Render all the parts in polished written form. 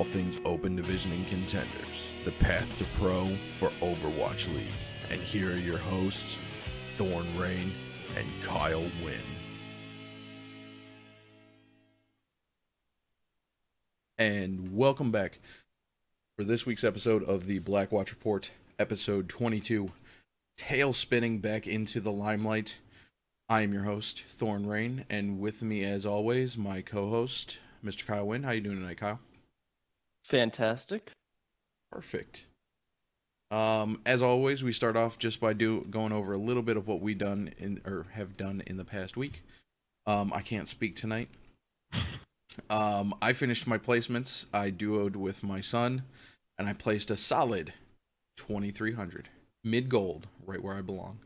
things Open Division and Contenders, the path to pro for Overwatch League. And here are your hosts, Thorn Rain and Kyle Wynn. And welcome back for this week's episode of the Black Watch Report, episode 22, Talespinning back into the limelight. I am your host, Thorn Rain, and with me, as always, my co-host, Mr. Kyle Wynn. How you doing tonight, Kyle? Fantastic. Perfect. As always, we start off just by going over a little bit of what we have done in the past week. I can't speak tonight. I finished my placements. I duoed with my son, and I placed a solid 2,300 mid-gold, right where I belong.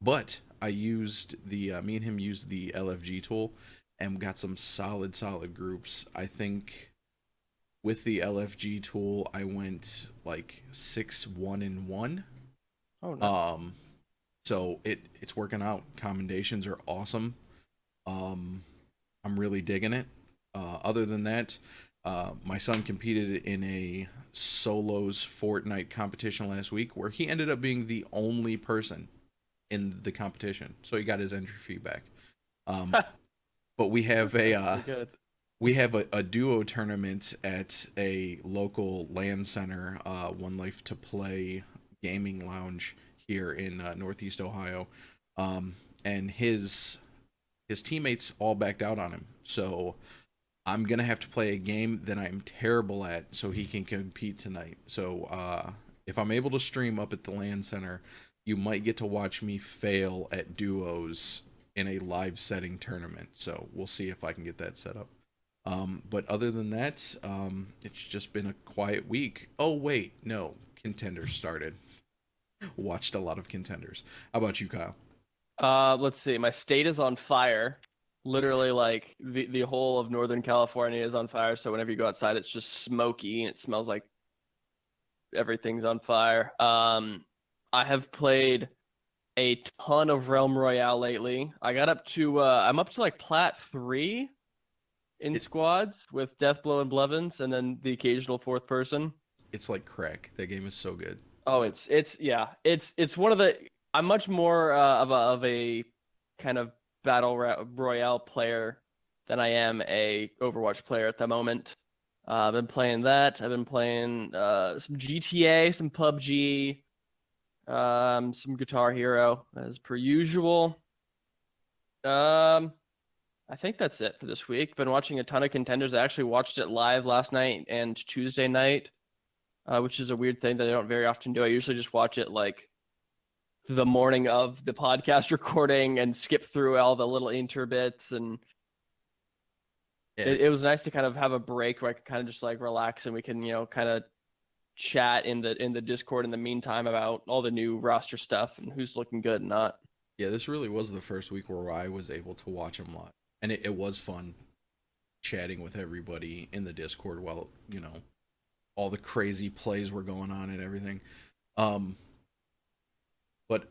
But I used me and him used the LFG tool and got some solid groups. I think with the LFG tool, I went like 6-1-1. Oh no. So it's working out. Commendations are awesome. I'm really digging it. Other than that, my son competed in a solos Fortnite competition last week where he ended up being the only person in the competition, so he got his entry fee back. But we have a duo tournament at a local LAN center, One Life to Play gaming lounge here in Northeast Ohio, and his teammates all backed out on him. So I'm gonna have to play a game that I'm terrible at so he can compete tonight. So if I'm able to stream up at the LAN center, you might get to watch me fail at duos in a live setting tournament. So we'll see if I can get that set up. But other than that, it's just been a quiet week. Oh wait, no, Contenders started. Watched a lot of Contenders. How about you, Kyle? Let's see. My state is on fire. Literally, like the whole of Northern California is on fire. So whenever you go outside, it's just smoky and it smells like everything's on fire. I have played a ton of Realm Royale lately. I got up to I'm up to like Plat 3 in squads with Deathblow and Blevins, and then the occasional fourth person. It's like crack. That game is so good. Oh, it's one of the. I'm much more of a kind of battle royale player than I am a Overwatch player at the moment. I've been playing that. I've been playing some GTA, some PUBG, some Guitar Hero as per usual. I think that's it for this week. Been watching a ton of Contenders. I actually watched it live last night and Tuesday night, which is a weird thing that I don't very often do. I usually just watch it like the morning of the podcast recording and skip through all the little bits, and it was nice to kind of have a break where I could kind of just like relax and we can, kind of chat in the Discord in the meantime about all the new roster stuff and who's looking good and not. Yeah, this really was the first week where I was able to watch them live, and it was fun chatting with everybody in the Discord while all the crazy plays were going on and everything. But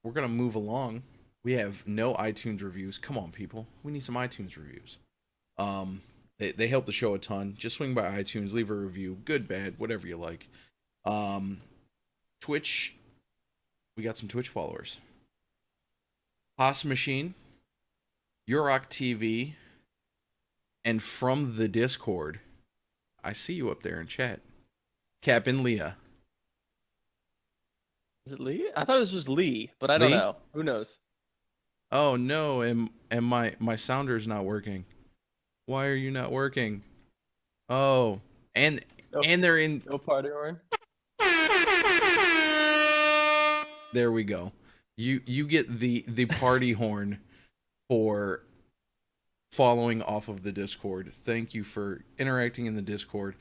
we're going to move along. We have no iTunes reviews. Come on, people. We need some iTunes reviews. They help the show a ton. Just swing by iTunes, leave a review. Good, bad, whatever you like. Twitch. We got some Twitch followers. Haas Machine, Urok TV, and from the Discord, I see you up there in chat. Cap and Leah. Is it Lee? I thought it was just Lee, but I don't know. Who knows? Oh no, and my sounder's not working. Why are you not working? Oh, and they're in no party horn. There we go. You get the party horn for following off of the Discord. Thank you for interacting in the Discord.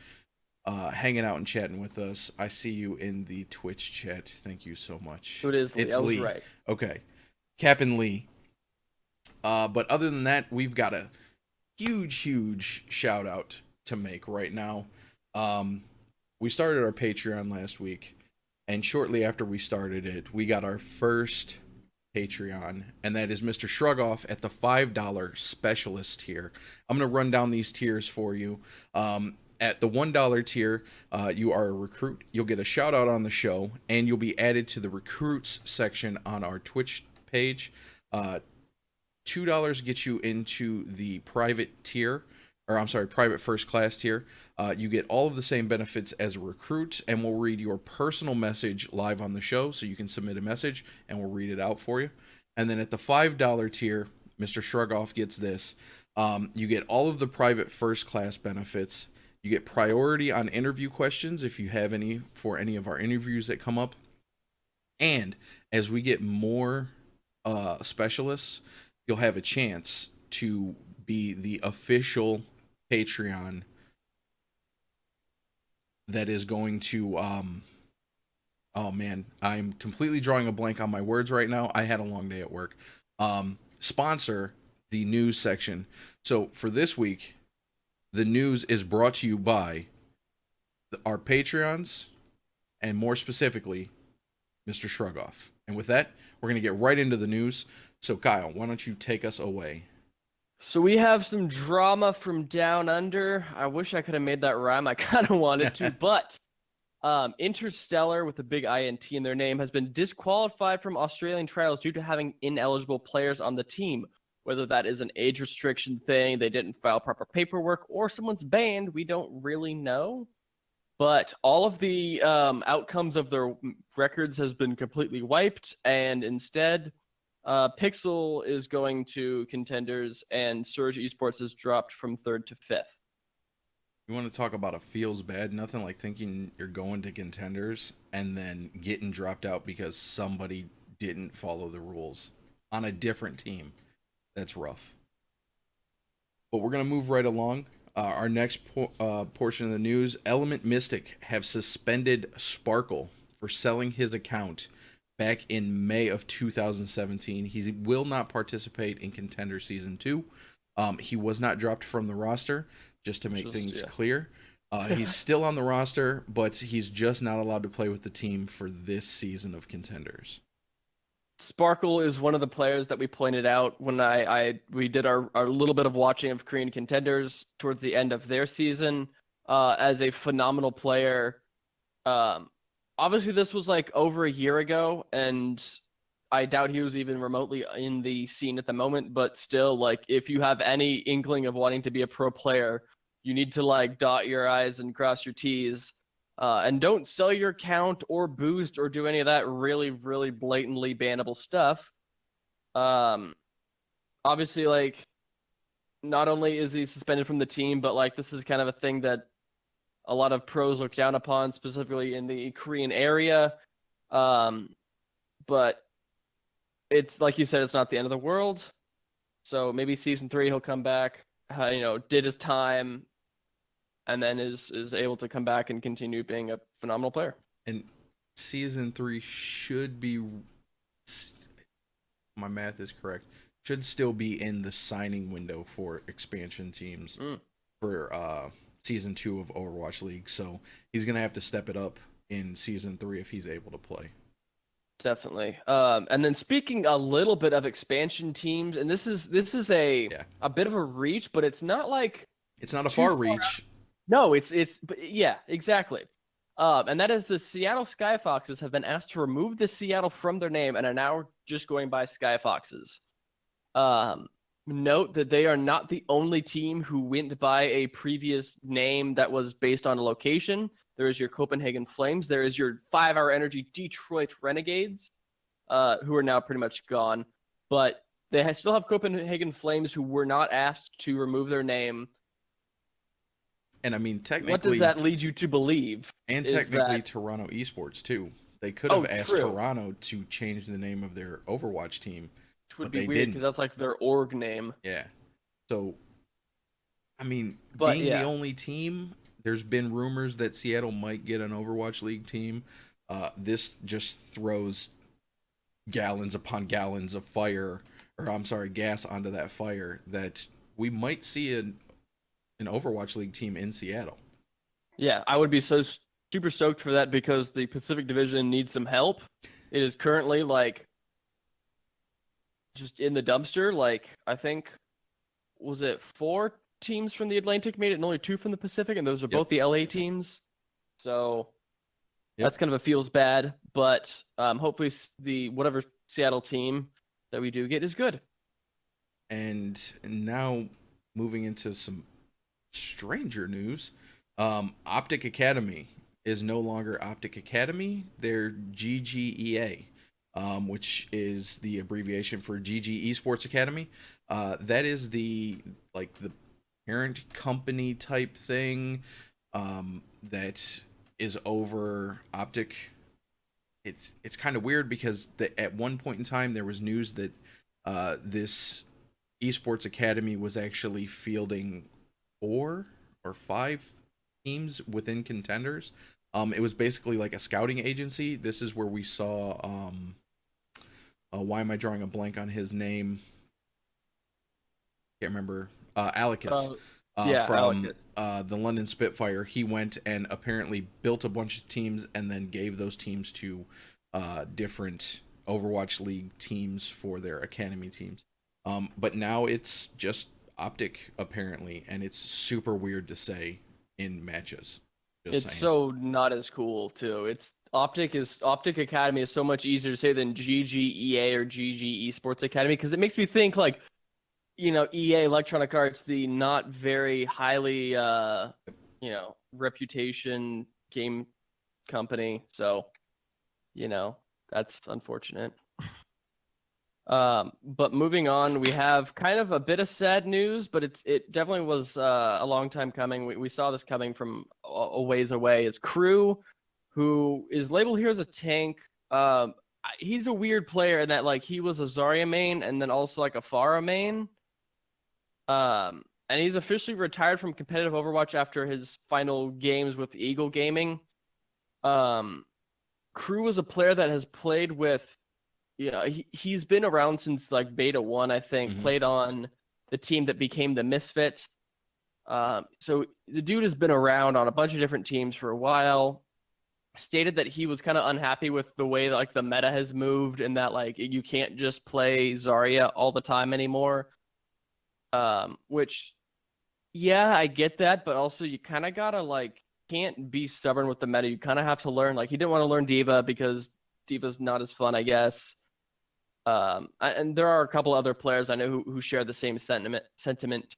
Hanging out and chatting with us. I see you in the Twitch chat. Thank you so much. It is Lee. It's Lee. Right. Okay. Cap and Lee. But other than that, we've got a huge shout out to make right now. We started our Patreon last week, and shortly after we started it, we got our first Patreon, and that is Mr. Shrugoff at the $5 specialist tier. I'm going to run down these tiers for you. At the $1 tier, you are a recruit. You'll get a shout out on the show, and you'll be added to the recruits section on our Twitch page. $2 gets you into the private tier, or I'm sorry, private first class tier. You get all of the same benefits as a recruit, and we'll read your personal message live on the show, so you can submit a message, and we'll read it out for you. And then at the $5 tier, Mr. Shrugoff gets this. You get all of the private first class benefits. You get priority on interview questions if you have any for any of our interviews that come up. And as we get more specialists, you'll have a chance to be the official Patreon that is going to oh man, I'm completely drawing a blank on my words right now. I had a long day at work. Sponsor the news section. So for this week, the news is brought to you by our Patreons, and more specifically, Mr. Shrugoff. And with that, we're going to get right into the news. So Kyle, why don't you take us away? So we have some drama from down under. I wish I could have made that rhyme. I kind of wanted to, but INTerstella, with a big INT in their name, has been disqualified from Australian trials due to having ineligible players on the team. Whether that is an age restriction thing, they didn't file proper paperwork, or someone's banned, we don't really know. But all of the outcomes of their records has been completely wiped, and instead, Pixl is going to Contenders, and Surge Esports is dropped from 3rd to 5th. You want to talk about a feels bad? Nothing like thinking you're going to Contenders and then getting dropped out because somebody didn't follow the rules on a different team. That's rough. But we're going to move right along. Our next portion of the news, Element Mystic have suspended Sparkle for selling his account back in May of 2017. He will not participate in Contender Season 2. He was not dropped from the roster, just to make things clear. He's still on the roster, but he's just not allowed to play with the team for this season of Contenders. Sparkle is one of the players that we pointed out when we did our little bit of watching of Korean Contenders towards the end of their season, as a phenomenal player. Obviously, this was like over a year ago, and I doubt he was even remotely in the scene at the moment, but still, like, if you have any inkling of wanting to be a pro player, you need to, like, dot your I's and cross your T's. And don't sell your account or boost or do any of that really, really blatantly bannable stuff. Obviously, like, not only is he suspended from the team, but, like, this is kind of a thing that a lot of pros look down upon, specifically in the Korean area. But it's, like you said, it's not the end of the world. So maybe Season 3 he'll come back, did his time, and then is able to come back and continue being a phenomenal player. And Season 3 should be, my math is correct, should still be in the signing window for expansion teams for Season 2 of Overwatch League. So he's going to have to step it up in Season 3 if he's able to play. Definitely. And then speaking a little bit of expansion teams, and this is a bit of a reach, but it's not like... It's not a far reach. No, but yeah, exactly. And that is the Seattle Skyfoxes have been asked to remove the Seattle from their name and are now just going by Skyfoxes. Note that they are not the only team who went by a previous name that was based on a location. There is your Copenhagen Flames. There is your 5 Hour Energy Detroit Renegades, who are now pretty much gone. But they still have Copenhagen Flames who were not asked to remove their name. And I mean, technically... What does that lead you to believe? And technically Toronto Esports, too. They could have asked Toronto to change the name of their Overwatch team. Which would be weird because that's like their org name. Yeah. So, I mean, being the only team, there's been rumors that Seattle might get an Overwatch League team. This just throws gallons upon gallons of gas onto that fire that we might see an Overwatch League team in Seattle. Yeah, I would be so super stoked for that because the Pacific Division needs some help. It is currently like just in the dumpster. Like, I think, was it 4 teams from the Atlantic made it and only 2 from the Pacific, and those are Yep. both the LA teams. So Yep. that's kind of a feels bad, but hopefully the whatever Seattle team that we do get is good. And now moving into some stranger news, Optic Academy is no longer Optic Academy. They're GGEA, which is the abbreviation for GG Esports Academy. That is the parent company type thing that is over Optic. It's kind of weird because at one point in time there was news that this Esports Academy was actually fielding 4 or 5 teams within Contenders. It was basically like a scouting agency. This is where we saw why am I drawing a blank on his name? Can't remember. Alecus. From Alecus. The London Spitfire. He went and apparently built a bunch of teams and then gave those teams to different Overwatch League teams for their academy teams. But now it's just Optic apparently, and it's super weird to say in matches. It's so not as cool too. It's Optic Academy is so much easier to say than GGEA or GG Esports Academy, because it makes me think like, EA, Electronic Arts, the not very highly reputation game company. So, that's unfortunate. But moving on, we have kind of a bit of sad news, but it definitely was a long time coming. We saw this coming from a ways away. It's Kryw, who is labeled here as a tank. He's a weird player in that he was a Zarya main and then also like a Pharah main. And he's officially retired from competitive Overwatch after his final games with Eagle Gaming. Kryw is a player that has played with. He's been around since beta 1, I think. Mm-hmm. Played on the team that became the Misfits. So the dude has been around on a bunch of different teams for a while. Stated that he was kind of unhappy with the way that the meta has moved, and that you can't just play Zarya all the time anymore. Which, yeah, I get that, but also you kind of gotta can't be stubborn with the meta. You kind of have to learn. He didn't want to learn D.Va because D.Va's not as fun, I guess. And there are a couple other players I know who share the same sentiment.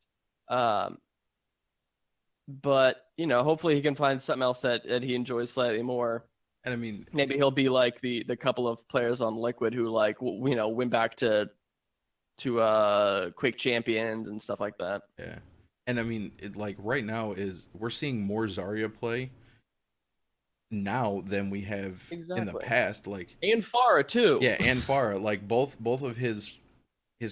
But hopefully he can find something else that he enjoys slightly more. And I mean, maybe he'll be like the couple of players on Liquid who went back to Quake Champions and stuff like that. Yeah, and I mean, right now we're seeing more Zarya play now than we have in the past. And Pharah too. Yeah, and Pharah. Both of his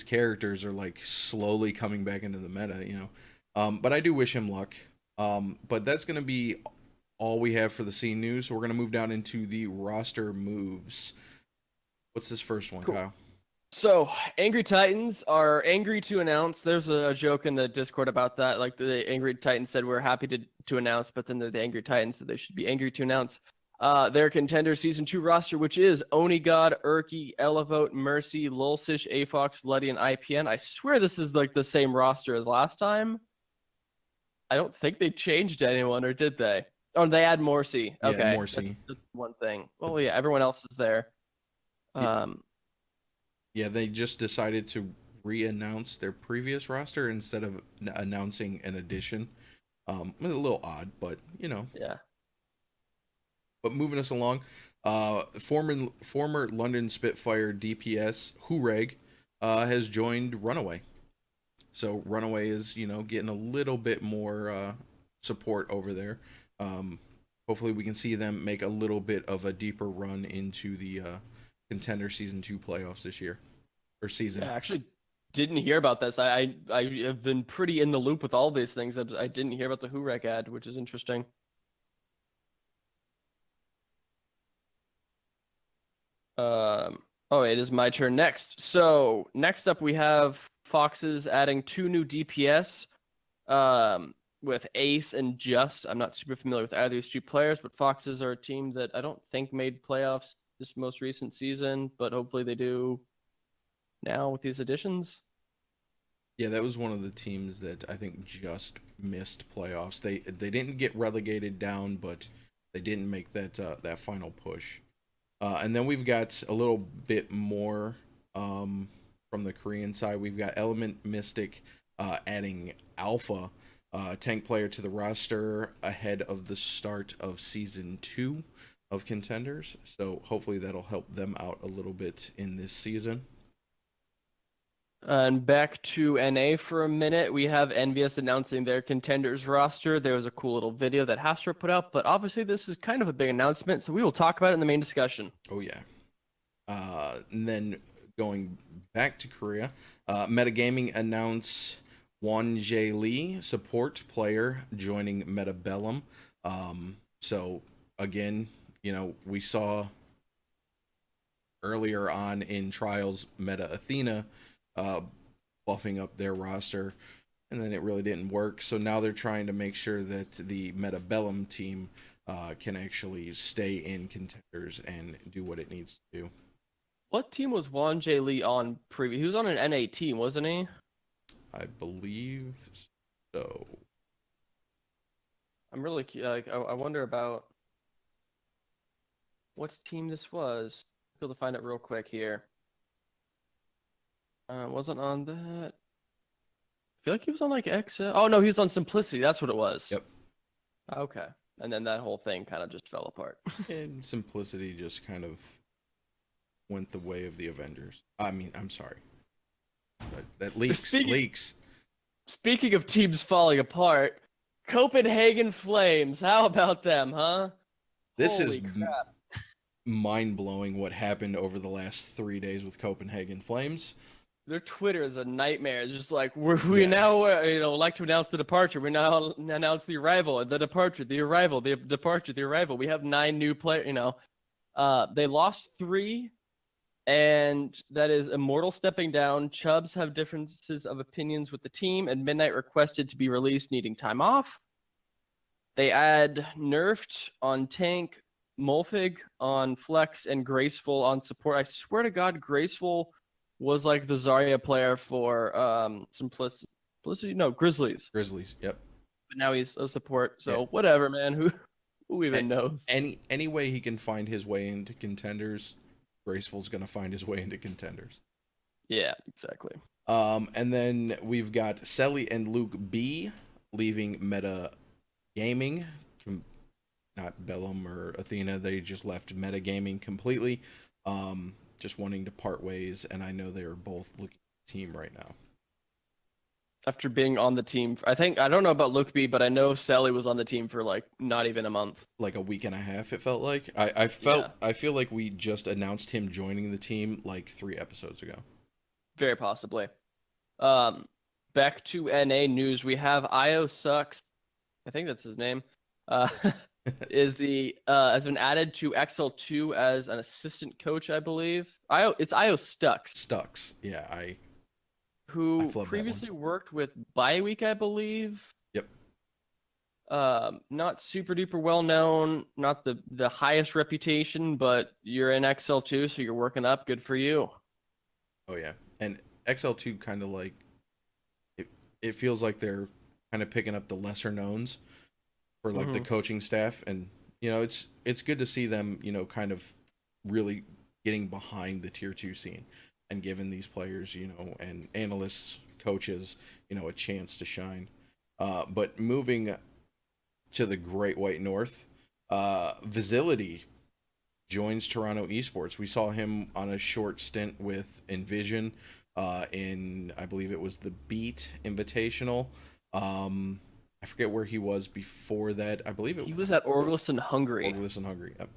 characters are slowly coming back into the meta. But I do wish him luck. But that's gonna be all we have for the scene news. So we're gonna move down into the roster moves. What's this first one, cool. Kyle? So, Angry Titans are angry to announce. There's a joke in the Discord about that. The Angry Titans said we're happy to announce, but then they're the Angry Titans, so they should be angry to announce their Contender Season 2 roster, which is ONIGOD, erki, Elevote, Mercy, Lulsish, Afox, Luddy, and IPN. I swear this is the same roster as last time. I don't think they changed anyone, or did they? Oh, they add Morsi. Okay, yeah, Morsi. That's one thing. Well, yeah, everyone else is there. Yeah, they just decided to re-announce their previous roster instead of announcing an addition. A little odd, but Yeah. But moving us along, former London Spitfire DPS Hureg has joined Runaway. So Runaway is getting a little bit more support over there. Hopefully we can see them make a little bit of a deeper run into the Contender Season 2 playoffs this year, or season. Yeah, I actually didn't hear about this. I have been pretty in the loop with all these things. I didn't hear about the Hurek ad, which is interesting. Oh, it is my turn next. So next up we have Foxes adding 2 new DPS with Ace and Just. I'm not super familiar with either of these 2 players, but Foxes are a team that I don't think made playoffs this most recent season, but hopefully they do now with these additions. Yeah, that was one of the teams that I think just missed playoffs. They didn't get relegated down, but they didn't make that final push. And then we've got a little bit more from the Korean side. We've got Element Mystic adding Alpha, tank player to the roster ahead of the start of season 2 of Contenders. So hopefully that'll help them out a little bit in this season. And back to NA for a minute, we have Envious announcing their Contenders roster. There was a cool little video that Hastra put up, but obviously this is kind of a big announcement, so we will talk about it in the main discussion. Oh yeah. And then going back to Korea, Metagaming announce Won Jae Lee, support player, joining Metabellum. So again, we saw earlier on in Trials Meta Athena buffing up their roster, and then it really didn't work. So now they're trying to make sure that the Metabellum team can actually stay in Contenders and do what it needs to do. What team was Won Jae Lee on previous? He was on an NA team, wasn't he? I believe so. I'm really I wonder about what team this was. I'll be able to find it real quick here. Wasn't on that. I feel like he was on like XL. Oh no, he was on Simplicity. That's what it was. Yep. Okay. And then that whole thing kind of just fell apart. And Simplicity just kind of went the way of the Avengers. I mean, I'm sorry. But that leaks. Speaking of teams falling apart, Copenhagen Flames. How about them, huh? This Holy is crap. mind-blowing what happened over the last 3 days with Copenhagen Flames. Their Twitter is a nightmare. It's just like we now like to announce the departure. We now announce the arrival, the departure, the arrival, the departure, the arrival. We have 9 new players. They lost 3, and that is Immortal stepping down. Chubbs have differences of opinions with the team, and Midnight requested to be released, needing time off. They add Nerfed on tank, Molfig on flex, and Graceful on support. I swear to God, Graceful was like the Zarya player for Simplicity. No, Grizzlies. Grizzlies, yep. But now he's a support. So whatever, man. Who even knows? Any way he can find his way into Contenders, Graceful's gonna find his way into Contenders. Yeah, exactly. And then we've got Selly and Luke B leaving Meta Gaming. Not Bellum or Athena. They just left Meta Gaming completely. Just wanting to part ways, and I know they are both looking at the team right now. After being on the team, I don't know about Luke B, but I know Sally was on the team for like not even a month. Like a week and a half, it felt like. I feel like we just announced him joining the team like 3 episodes ago. Very possibly. Back to NA news, we have IO Sucks. I think that's his name. Has been added to XL2 as an assistant coach, I believe. It's IO Stux. Yeah, who previously worked with Bioweek, I believe. Yep. Not super duper well known, not the highest reputation, but you're in XL2, so you're working up. Good for you. Oh yeah, and XL2 kind of like it feels like they're kind of picking up the lesser knowns for like the coaching staff, and it's good to see them kind of really getting behind the tier 2 scene and giving these players and analysts, coaches a chance to shine. But moving to the Great White North, Visility joins Toronto Esports. We saw him on a short stint with Envision in, I believe it was the Beat Invitational. I forget where he was before that. I believe he was at Orglis in Hungary. Yep.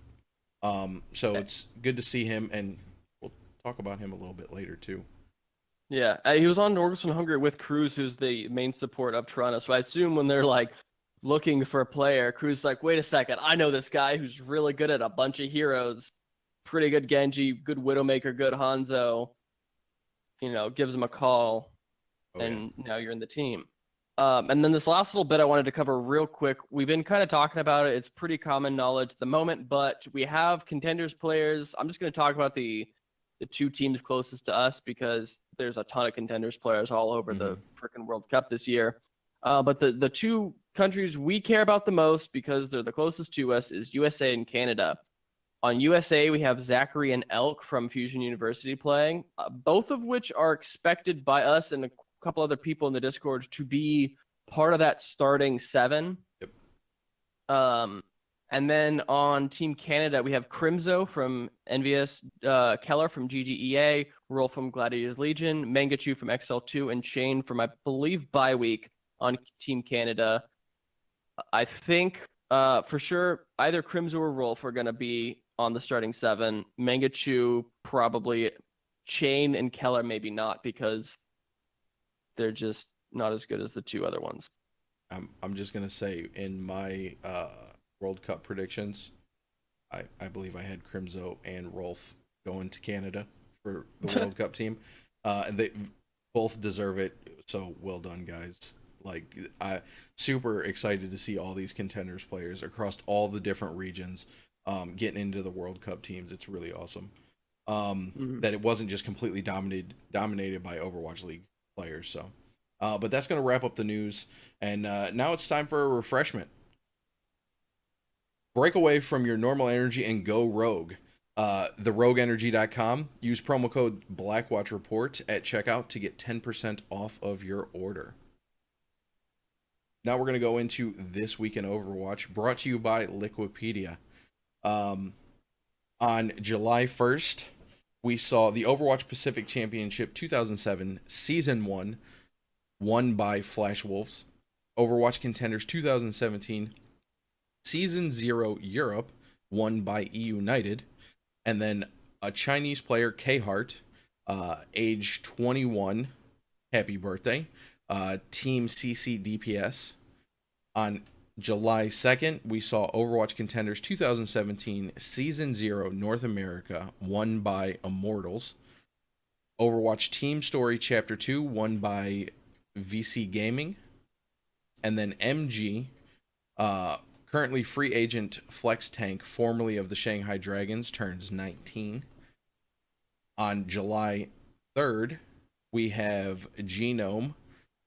So it's good to see him, and we'll talk about him a little bit later too. Yeah, he was on Orglis in Hungary with Kryw, who's the main support of Toronto. So I assume when they're like looking for a player, Krew's like, wait a second, I know this guy who's really good at a bunch of heroes, pretty good Genji, good Widowmaker, good Hanzo. Gives him a call, now you're in the team. And then this last little bit I wanted to cover real quick. We've been kind of talking about it. It's pretty common knowledge at the moment, but we have Contenders players. I'm just going to talk about the the two teams closest to us because there's a ton of Contenders players all over the freaking World Cup this year. But the two countries we care about the most because they're the closest to us is USA and Canada. On USA, we have Zachary and Elk from Fusion University playing, both of which are expected by us and a couple other people in the Discord to be part of that starting 7. Yep. And then on Team Canada, we have Crimzo from Envious, Keller from GGEA, Roll from Gladiators Legion, Mangachu from XL2, and Shane from, I believe, Bye-Week on Team Canada. I think for sure either Crimzo or Rolf are going to be on the starting 7. Mangachu probably, Shane and Keller maybe not because they're just not as good as the two other ones. I'm just going to say in my World Cup predictions, I believe I had Crimzo and Rolf going to Canada for the World Cup team. And they both deserve it. So well done, guys. Like, I super excited to see all these Contenders players across all the different regions getting into the World Cup teams. It's really awesome. That it wasn't just completely dominated by Overwatch League players. So, but that's going to wrap up the news. And now it's time for a refreshment. Break away from your normal energy and go rogue. TheRogueEnergy.com. Use promo code BlackwatchReport at checkout to get 10% off of your order. Now we're going to go into This Week in Overwatch, brought to you by Liquipedia. On July 1st, we saw the Overwatch Pacific Championship 2007 Season 1, won by Flash Wolves. Overwatch Contenders 2017 Season 0 Europe, won by eUnited. And then a Chinese player, K-Hart, age 21, happy birthday, Team CC DPS. On July 2nd, we saw Overwatch Contenders 2017 Season 0 North America, won by Immortals. Overwatch Team Story Chapter 2, won by VC Gaming. And then MG, currently free agent Flex Tank, formerly of the Shanghai Dragons, turns 19. On July 3rd, we have Genome,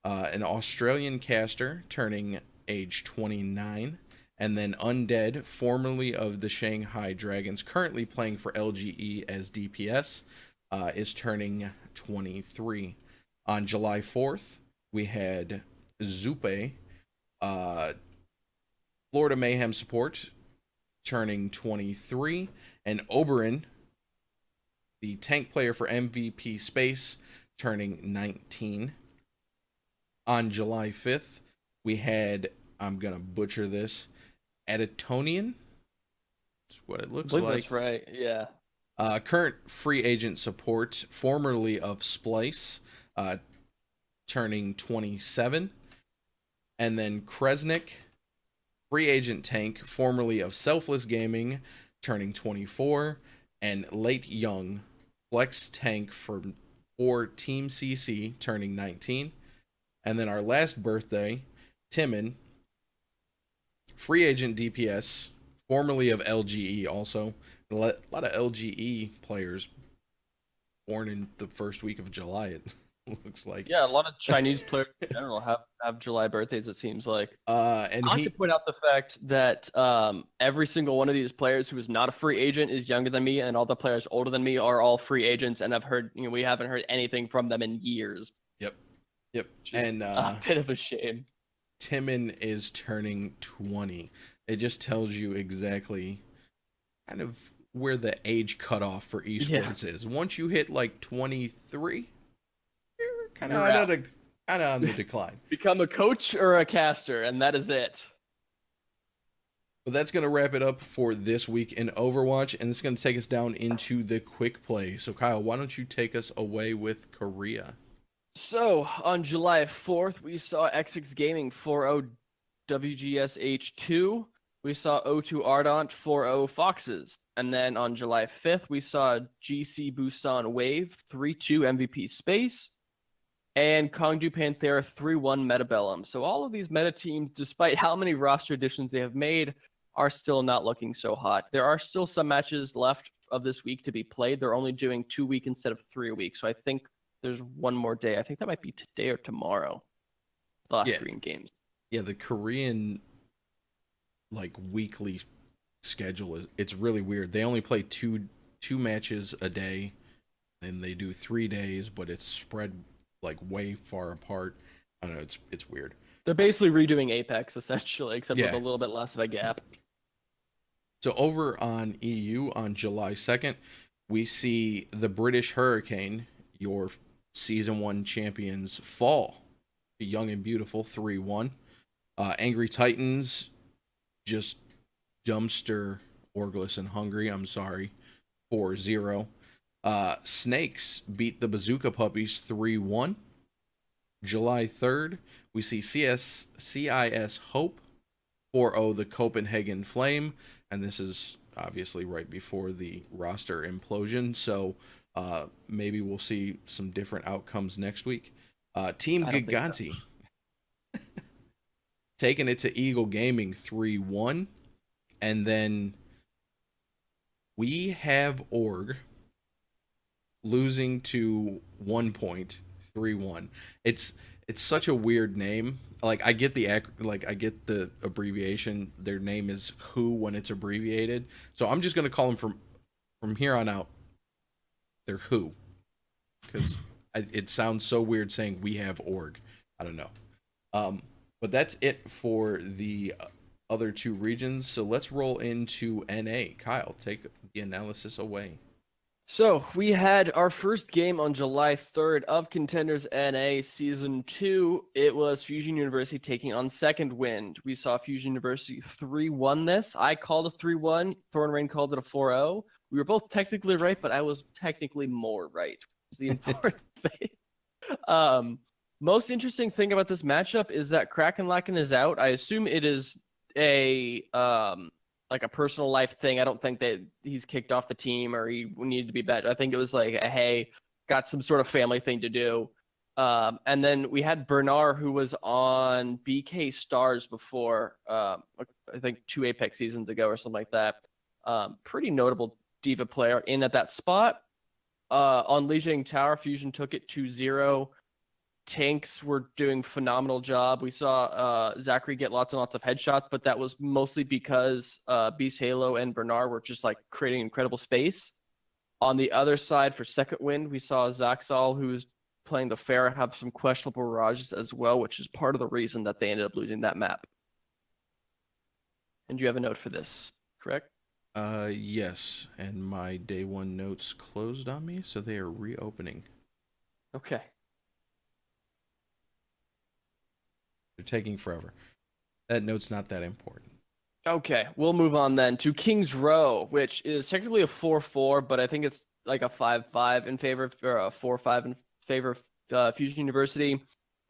an Australian caster, turning age 29. And then Undead, formerly of the Shanghai Dragons, currently playing for LGE as DPS, is turning 23. On July 4th, we had Zupe, Florida Mayhem support, turning 23, and Oberon, the tank player for MVP Space, turning 19. On July 5th, we had, I'm going to butcher this, Additonian? That's what it looks like. That's right, yeah. Current free agent support, formerly of Splice, turning 27. And then Kresnik, free agent tank, formerly of Selfless Gaming, turning 24, and Late Young, flex tank for Team CC, turning 19. And then our last birthday, Timon, free agent DPS, formerly of LGE also. A lot of LGE players born in the first week of July, it looks like. Yeah, a lot of Chinese players in general have July birthdays, it seems like. And I like to point out the fact that every single one of these players who is not a free agent is younger than me, and all the players older than me are all free agents, and we haven't heard anything from them in years. Yep. And a bit of a shame. Timon is turning 20. It just tells you exactly kind of where the age cutoff for esports is. Once you hit like 23, you're kind of on the decline. Become a coach or a caster, and that is it. But that's going to wrap it up for this week in Overwatch, and it's going to take us down into the quick play. So, Kyle, why don't you take us away with Korea? So, on July 4th, we saw XX Gaming 4-0 WGSH2. We saw O2 Ardent 4-0 Foxes. And then on July 5th, we saw GC Busan Wave 3-2 MVP Space. And Kongju Panthera 3-1 Metabellum. So all of these meta teams, despite how many roster additions they have made, are still not looking so hot. There are still some matches left of this week to be played. They're only doing 2 week instead of 3 a week. So I think there's one more day. I think that might be today or tomorrow. The last 3 games. Yeah, the Korean like weekly schedule it's really weird. They only play two matches a day, and they do 3 days, but it's spread like way far apart. I don't know, it's weird. They're basically redoing Apex essentially, except with a little bit less of a gap. So over on EU on July 2nd, we see the British Hurricane, your Season 1 champions, fall. Young and Beautiful 3-1. Angry Titans just dumpster Orglis and Hungry, I'm sorry, 4-0. Snakes beat the Bazooka Puppies 3-1. July 3rd, we see CIS Hope 4-0 the Copenhagen Flame, and this is obviously right before the roster implosion, so maybe we'll see some different outcomes next week. Team Giganti so. Taking it to Eagle Gaming 3-1, and then we have Org losing to 1 point 3-1. It's such a weird name. Like I get the abbreviation. Their name is Who when it's abbreviated. So I'm just gonna call them from here on out. They're Who, because it sounds so weird saying we have Org. I don't know. But that's it for the other 2 regions. So let's roll into NA. Kyle, take the analysis away. So we had our first game on July 3rd of Contenders NA Season 2. It was Fusion University taking on Second Wind. We saw Fusion University 3-1 this. I called a 3-1. Thornrain called it a 4-0. We were both technically right, but I was technically more right. That's the important thing. Most interesting thing about this matchup is that Krakenlaken is out. I assume it is a like a personal life thing. I don't think that he's kicked off the team or he needed to be better. I think it was like, hey, got some sort of family thing to do. And then we had Bernard, who was on BK Stars before, I think 2 Apex seasons ago or something like that. Pretty notable Diva player in at that spot. On Lijiang Tower, Fusion took it 2-0. Tanks were doing phenomenal job. We saw Zachary get lots and lots of headshots, but that was mostly because Beast Halo and Bernard were just like creating incredible space. On the other side for Second Wind, we saw Zaxal, who's playing the Pharah, have some questionable barrages as well, which is part of the reason that they ended up losing that map. And you have a note for this, correct? Yes, and my day 1 notes closed on me, so they are reopening. Okay. They're taking forever. That note's not that important. Okay, we'll move on then to King's Row, which is technically a 4-4, but I think it's like a 5-5 in favor of, or a 4-5 in favor of Fusion University.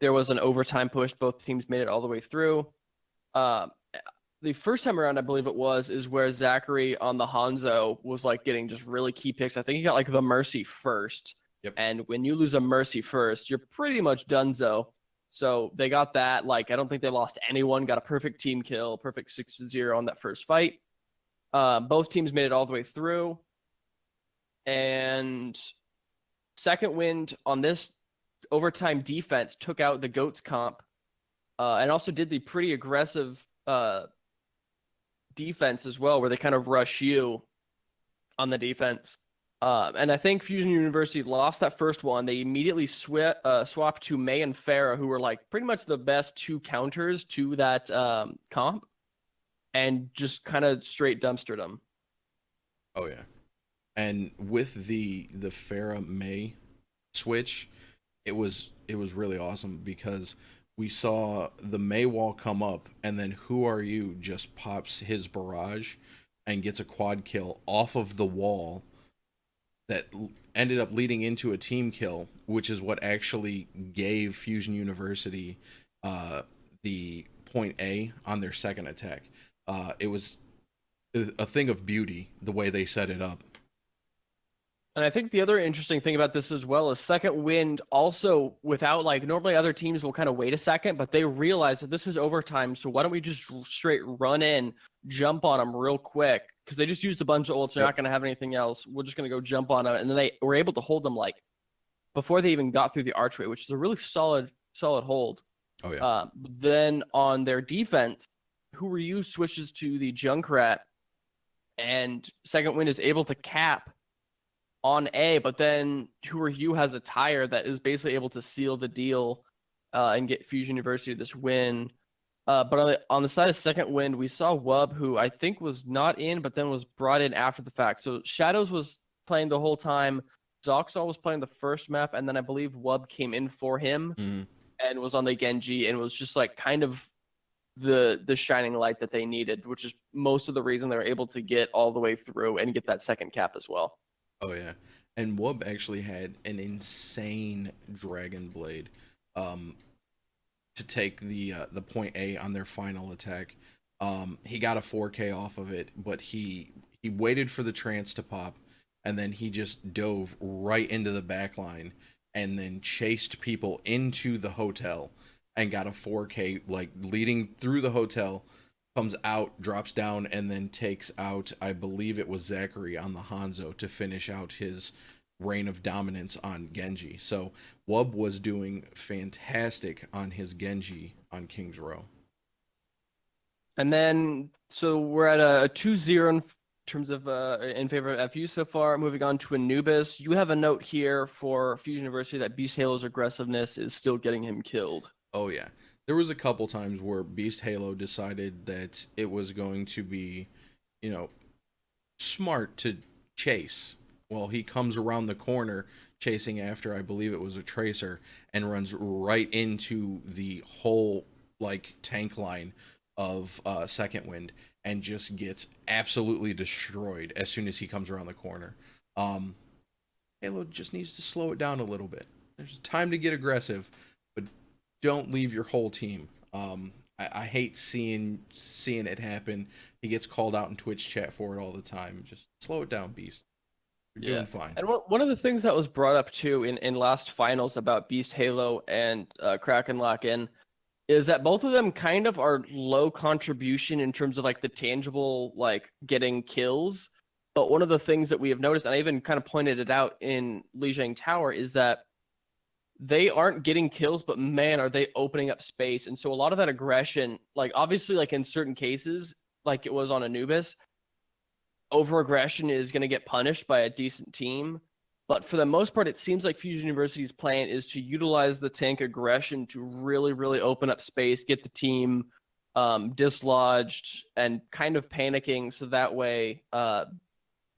There was an overtime push. Both teams made it all the way through. The first time around, I believe it was, is where Zachary on the Hanzo was like getting just really key picks. I think he got like the Mercy first. Yep. And when you lose a Mercy first, you're pretty much donezo. So they got that. Like, I don't think they lost anyone. Got a perfect team kill, perfect 6-0 on that first fight. Both teams made it all the way through. And Second Wind on this overtime defense took out the GOATS comp and also did the pretty aggressive defense as well, where they kind of rush you on the defense. And I think Fusion University lost that first one. They immediately swapped to May and Farah, who were like pretty much the best 2 counters to that comp, and just kind of straight dumpstered them. Oh yeah, and with the Farah May switch, it was really awesome because we saw the May wall come up, and then Who Are You just pops his barrage and gets a quad kill off of the wall that ended up leading into a team kill, which is what actually gave Fusion University the point A on their second attack. It was a thing of beauty, the way they set it up. And I think the other interesting thing about this as well is second wind also without like normally other teams will kind of wait a second, but they realize that this is overtime. So why don't we just straight run in, jump on them real quick? Because they just used a bunch of ults. They're not going to have anything else. We're just going to go jump on them. And then they were able to hold them like before they even got through the archway, which is a really solid hold. Oh yeah. Then on their defense, Who switches to the Junkrat, and second wind is able to cap on A, but then Who has a tire that is basically able to seal the deal and get Fusion University this win. But on the side of second wind, we saw Wub, who I think was not in, but then was brought in after the fact. So Shadows was playing the whole time. Zoxal was playing the first map, and then I believe Wub came in for him and was on the Genji and was just like kind of the shining light that they needed, which is most of the reason they were able to get all the way through and get that second cap as well. Oh yeah, and Wub actually had an insane Dragon Blade to take the point A on their final attack. He got a 4K off of it, but he waited for the trance to pop, and then he just dove right into the back line and then chased people into the hotel and got a 4K, like leading through the hotel, comes out, drops down, and then takes out, I believe it was Zachary on the Hanzo to finish out his reign of dominance on Genji. So Wub was doing fantastic on his Genji on King's Row. And then, so we're at a 2-0 in terms of in favor of FU so far. Moving on to Anubis. You have a note here for Fusion University that Beast Halo's aggressiveness is still getting him killed. Oh yeah. There was a couple times where Beast Halo decided that it was going to be, smart to chase. Well, he comes around the corner chasing after, I believe it was a Tracer, and runs right into the whole, tank line of Second Wind and just gets absolutely destroyed as soon as he comes around the corner. Halo just needs to slow it down a little bit. There's time to get aggressive, but don't leave your whole team. I hate seeing it happen. He gets called out in Twitch chat for it all the time. Just slow it down, Beast. You're doing fine. And one of the things that was brought up too in last finals about Beast Halo and Kraken Lock-In is that both of them kind of are low contribution in terms of the tangible getting kills. But one of the things that we have noticed, and I even kind of pointed it out in Lijiang Tower, is that they aren't getting kills, but man, are they opening up space. And so a lot of that aggression, obviously in certain cases, like it was on Anubis, over aggression is going to get punished by a decent team. But for the most part, it seems like Fusion University's plan is to utilize the tank aggression to really, really open up space, get the team dislodged and kind of panicking. So that way,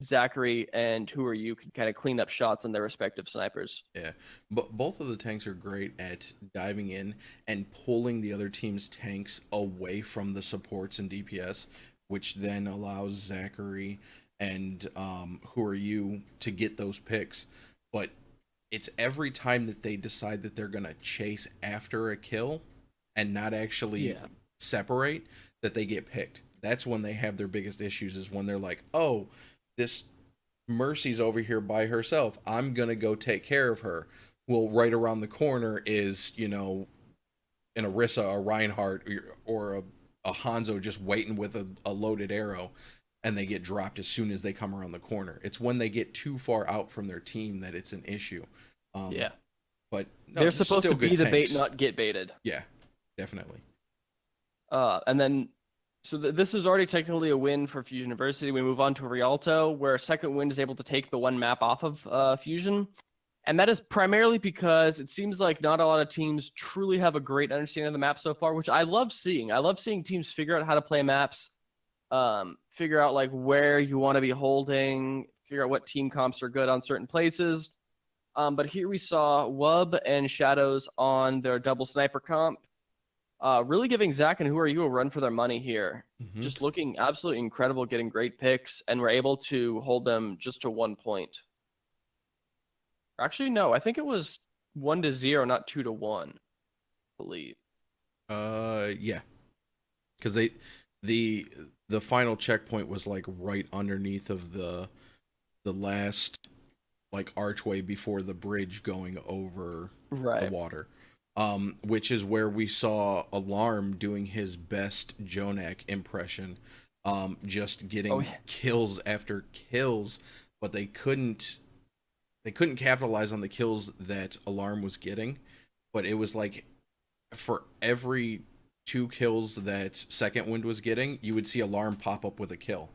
Zachary and you can kind of clean up shots on their respective snipers. Yeah, but both of the tanks are great at diving in and pulling the other team's tanks away from the supports and DPS, which then allows Zachary and to get those picks. But it's every time that they decide that they're gonna chase after a kill and not actually separate that they get picked. That's when they have their biggest issues, is when they're like, oh, this Mercy's over here by herself, I'm gonna go take care of her. Well, right around the corner is, an Orisa, a Reinhardt, or a Hanzo just waiting with a loaded arrow, and they get dropped as soon as they come around the corner. It's when they get too far out from their team that it's an issue. But no, they're supposed to be the bait, not get baited. Yeah, definitely. And then, so this is already technically a win for Fusion University. We move on to Rialto, where Second Wind is able to take the one map off of Fusion. And that is primarily because it seems like not a lot of teams truly have a great understanding of the map so far, which I love seeing. I love seeing teams figure out how to play maps, figure out where you want to be holding, figure out what team comps are good on certain places. But here we saw Wub and Shadows on their double sniper comp, really giving Zach and a run for their money here. Mm-hmm. Just looking absolutely incredible, getting great picks, and we're able to hold them just to 1 point. Actually, no, I think it was 1-0, not 2-1, I believe. Yeah, because the final checkpoint was right underneath of the last like archway before the bridge going over the Right. water. Which is where we saw Alarm doing his best Jonak impression, just Oh getting yeah. kills after kills, but they couldn't capitalize on the kills that Alarm was getting. But it was like for every 2 kills that Second Wind was getting, you would see Alarm pop up with a kill.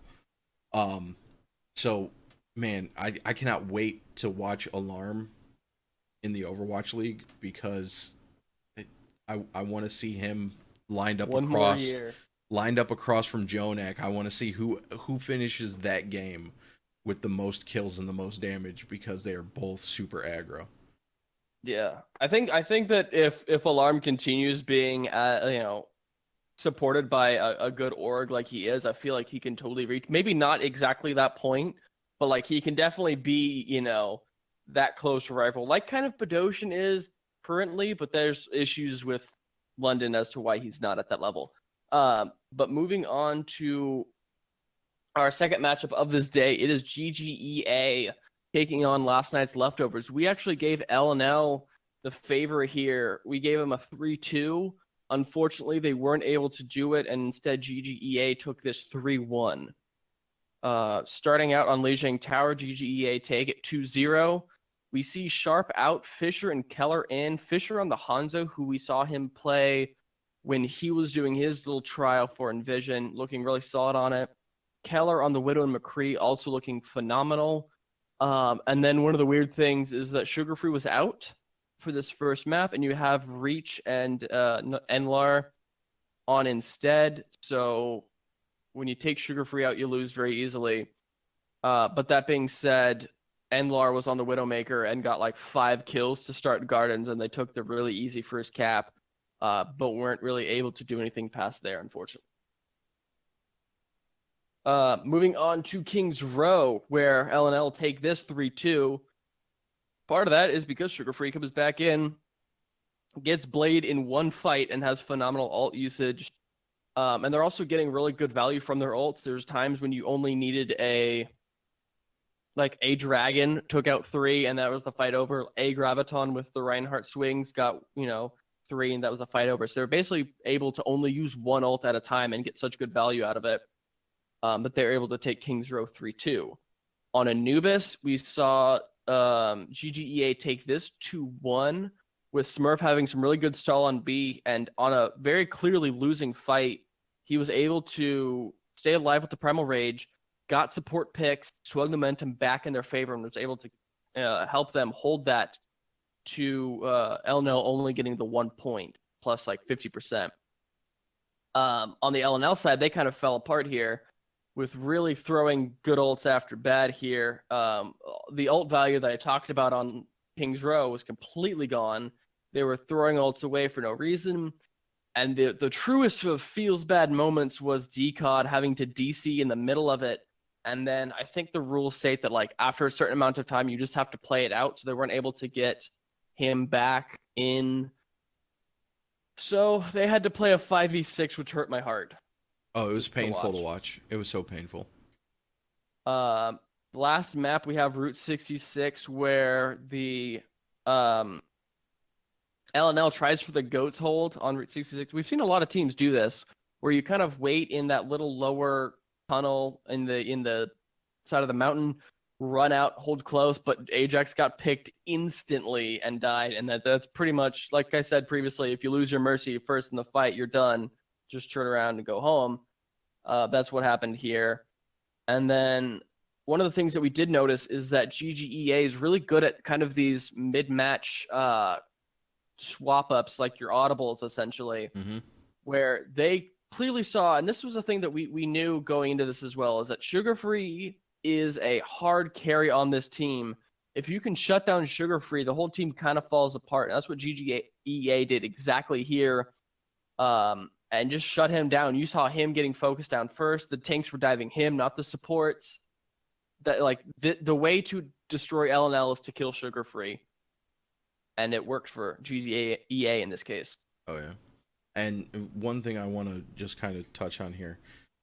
Um, so man, I cannot wait to watch Alarm in the Overwatch League because I want to see him lined up One more across year. from Jonak. I want to see who finishes that game with the most kills and the most damage because they are both super aggro. Yeah, I think that if Alarm continues being supported by a good org like he is, I feel like he can totally reach maybe not exactly that point, but like he can definitely be that close rival like kind of Badoshan is currently, but there's issues with London as to why he's not at that level. But moving on to our second matchup of this day, it is GGEA taking on last night's leftovers. We actually gave L&L the favor here. We gave him a 3-2. Unfortunately, they weren't able to do it, and instead GGEA took this 3-1. Starting out on Lijiang Tower, GGEA take it 2-0. We see Sharp out, Fisher and Keller in. Fisher on the Hanzo, who we saw him play when he was doing his little trial for Envision, looking really solid on it. Keller on the Widow and McCree also looking phenomenal. And then one of the weird things is that Sugar Free was out for this first map, and you have Reach and Enlar on instead. So when you take Sugar Free out, you lose very easily. But that being said, Enlar was on the Widowmaker and got like 5 kills to start Gardens, and they took the really easy first cap, but weren't really able to do anything past there, unfortunately. Moving on to King's Row, where L&L take this 3-2. Part of that is because Sugar Free comes back in, gets Blade in one fight, and has phenomenal ult usage. And they're also getting really good value from their ults. There's times when you only needed a Dragon, took out 3, and that was the fight over. A Graviton with the Reinhardt swings got, 3, and that was a fight over. So they're basically able to only use one ult at a time and get such good value out of it. But they're able to take King's Row 3-2. On Anubis, we saw GGEA take this 2-1, with Smurf having some really good stall on B, and on a very clearly losing fight, he was able to stay alive with the Primal Rage, got support picks, swung the momentum back in their favor, and was able to help them hold that to LNL only getting the 1 point, plus like 50%. On the LNL side, they kind of fell apart here, with really throwing good ults after bad here. The ult value that I talked about on King's Row was completely gone. They were throwing ults away for no reason. And the truest of feels bad moments was DCOD having to DC in the middle of it. And then I think the rules state that like after a certain amount of time, you just have to play it out. So they weren't able to get him back in. So they had to play a 5v6, which hurt my heart. Oh, it was painful to watch. It was so painful. Last map we have Route 66, where the LNL tries for the goat's hold on Route 66. We've seen a lot of teams do this, where you kind of wait in that little lower tunnel in the side of the mountain, run out, hold close, but Ajax got picked instantly and died, and that's pretty much, like I said previously, if you lose your Mercy first in the fight, you're done. Just turn around and go home. That's what happened here. And then one of the things that we did notice is that GGEA is really good at kind of these mid-match swap ups, like your audibles, essentially, where they clearly saw, and this was a thing that we knew going into this as well, is that Sugar Free is a hard carry on this team. If you can shut down Sugar Free, the whole team kind of falls apart. And that's what GGEA did exactly here. And just shut him down. You saw him getting focused down first. The tanks were diving him, not the supports. That like the way to destroy LNL is to kill Sugar Free, and it worked for GGEA in this case. Oh yeah, and one thing I want to just kind of touch on here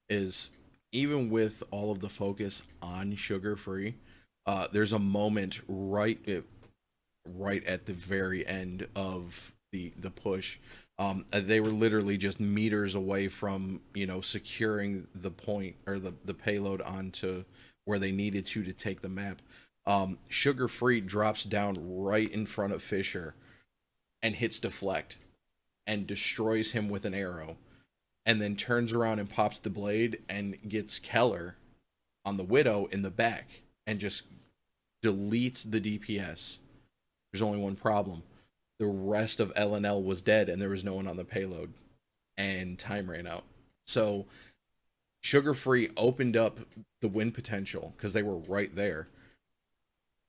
is even with all of the focus on Sugar Free, There's a moment right at the very end of the push. They were literally just meters away from, you know, securing the point or the payload onto where they needed to take the map. Sugar Free drops down right in front of Fisher and hits deflect and destroys him with an arrow, and then turns around and pops the blade and gets Keller on the Widow in the back and just deletes the DPS. There's only one problem. The rest of LNL was dead and there was no one on the payload, and time ran out. So Sugar Free opened up the win potential because they were right there,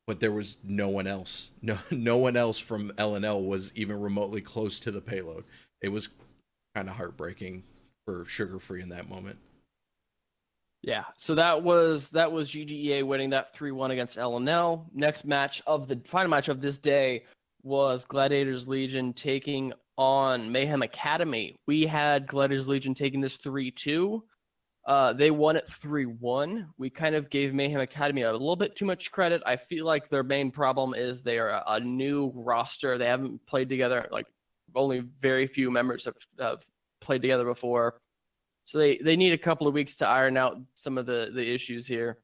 but there was no one else. No one else from LNL was even remotely close to the payload. It was kind of heartbreaking for Sugar Free in that moment. Yeah, so that was GGEA winning that 3-1 against LNL. Next match of the final match of this day was Gladiators Legion taking on Mayhem Academy. We had Gladiators Legion taking this 3-2. They won it 3-1. We kind of gave Mayhem Academy a little bit too much credit. I feel like their main problem is they are a new roster. They haven't played together. Like, only very few members have played together before. So they need a couple of weeks to iron out some of the issues here.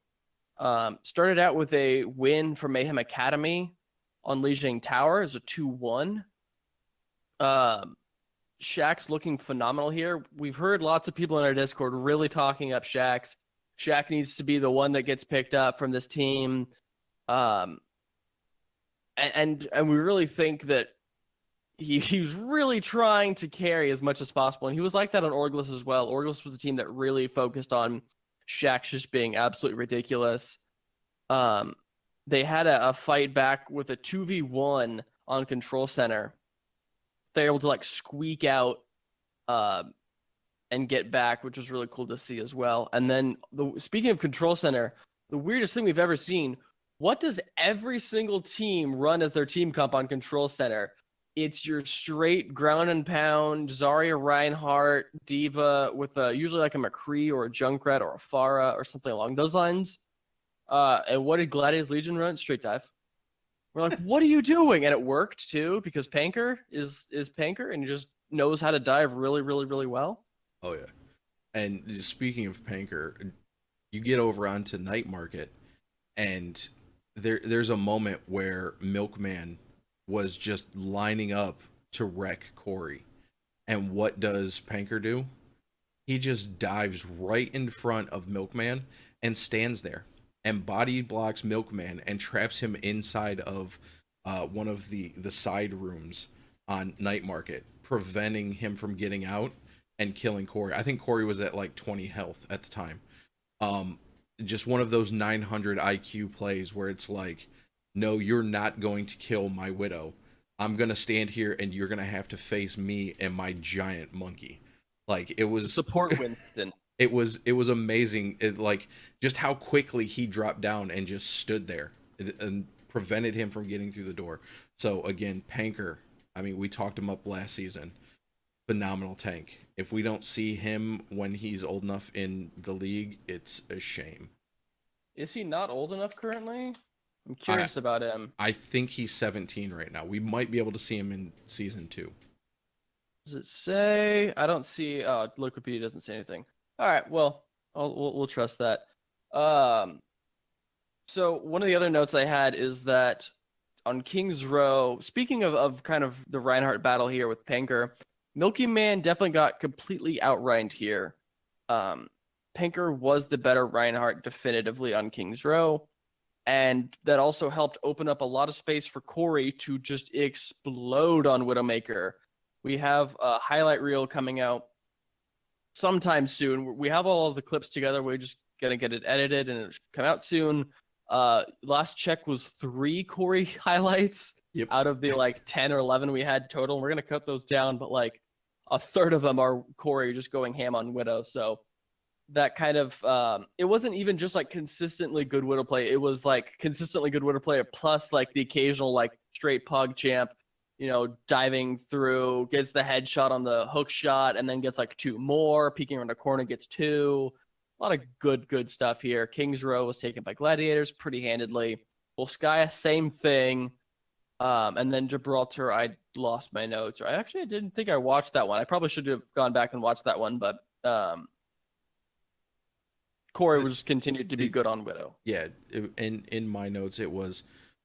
Started out with a win for Mayhem Academy on Lijiang Tower as a 2-1. Shaq's looking phenomenal here. We've heard lots of people in our Discord really talking up Shaq's. Shaq needs to be the one that gets picked up from this team. And we really think that he was really trying to carry as much as possible. And he was like that on Orglis as well. Orglis was a team that really focused on Shaq just being absolutely ridiculous. They had a fight back with a 2v1 on Control Center. They're able to like squeak out and get back, which was really cool to see as well. And then speaking of Control Center, the weirdest thing we've ever seen, what does every single team run as their team comp on Control Center? It's your straight ground and pound Zarya Reinhardt diva with usually like a McCree or a Junkrat or a Pharah or something along those lines. And what did Gladiators Legion run? Straight dive. We're like, what are you doing? And it worked too, because Panker is Panker and he just knows how to dive really, really, really well. Oh yeah. And speaking of Panker, you get over onto Night Market, and there's a moment where Milkman was just lining up to wreck Corey. And what does Panker do? He just dives right in front of Milkman and stands there and body blocks Milkman and traps him inside of one of the side rooms on Night Market, preventing him from getting out and killing Corey. I think Corey was at like 20 health at the time. Just one of those 900 IQ plays where it's like, no, you're not going to kill my Widow. I'm going to stand here and you're going to have to face me and my giant monkey. Like, it was support Winston. It was amazing. Like, just how quickly he dropped down and just stood there and prevented him from getting through the door. So again, Panker, I mean, we talked him up last season. Phenomenal tank. If we don't see him when he's old enough in the league, it's a shame. Is he not old enough currently? I'm curious about him. I think he's 17 right now. We might be able to see him in season 2. Does it say? I don't see. Wikipedia doesn't say anything. All right. Well, we'll trust that. So one of the other notes I had is that on King's Row, speaking of kind of the Reinhardt battle here with Panker, Milky Man definitely got completely outranked here. Panker was the better Reinhardt definitively on King's Row. And that also helped open up a lot of space for Corey to just explode on Widowmaker. We have a highlight reel coming out sometime soon. We have all of the clips together. We're just going to get it edited and it should come out soon. Last check was 3 Corey highlights out of the like 10 or 11 we had total. We're going to cut those down, but like a third of them are Corey just going ham on Widow. So that kind of it wasn't even just like consistently good Widow play. It was like consistently good Widow play plus like the occasional like straight pug champ, you know, diving through, gets the headshot on the hook shot and then gets like 2 more, peeking around the corner, gets 2. A lot of good stuff here. Kings Row was taken by Gladiators pretty handedly. Volskaya, same thing. And then Gibraltar, I lost my notes. Or I didn't think I watched that one. I probably should have gone back and watched that one, but Corey was continued to be good on Widow. Yeah, in my notes it was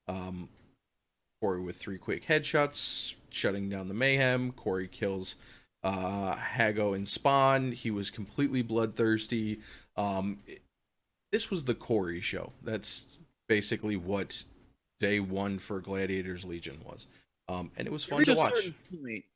Corey with 3 quick headshots, shutting down the mayhem. Corey kills Hago and Spawn. He was completely bloodthirsty. This was the Corey show. That's basically what day 1 for Gladiators Legion was. And it was fun to watch.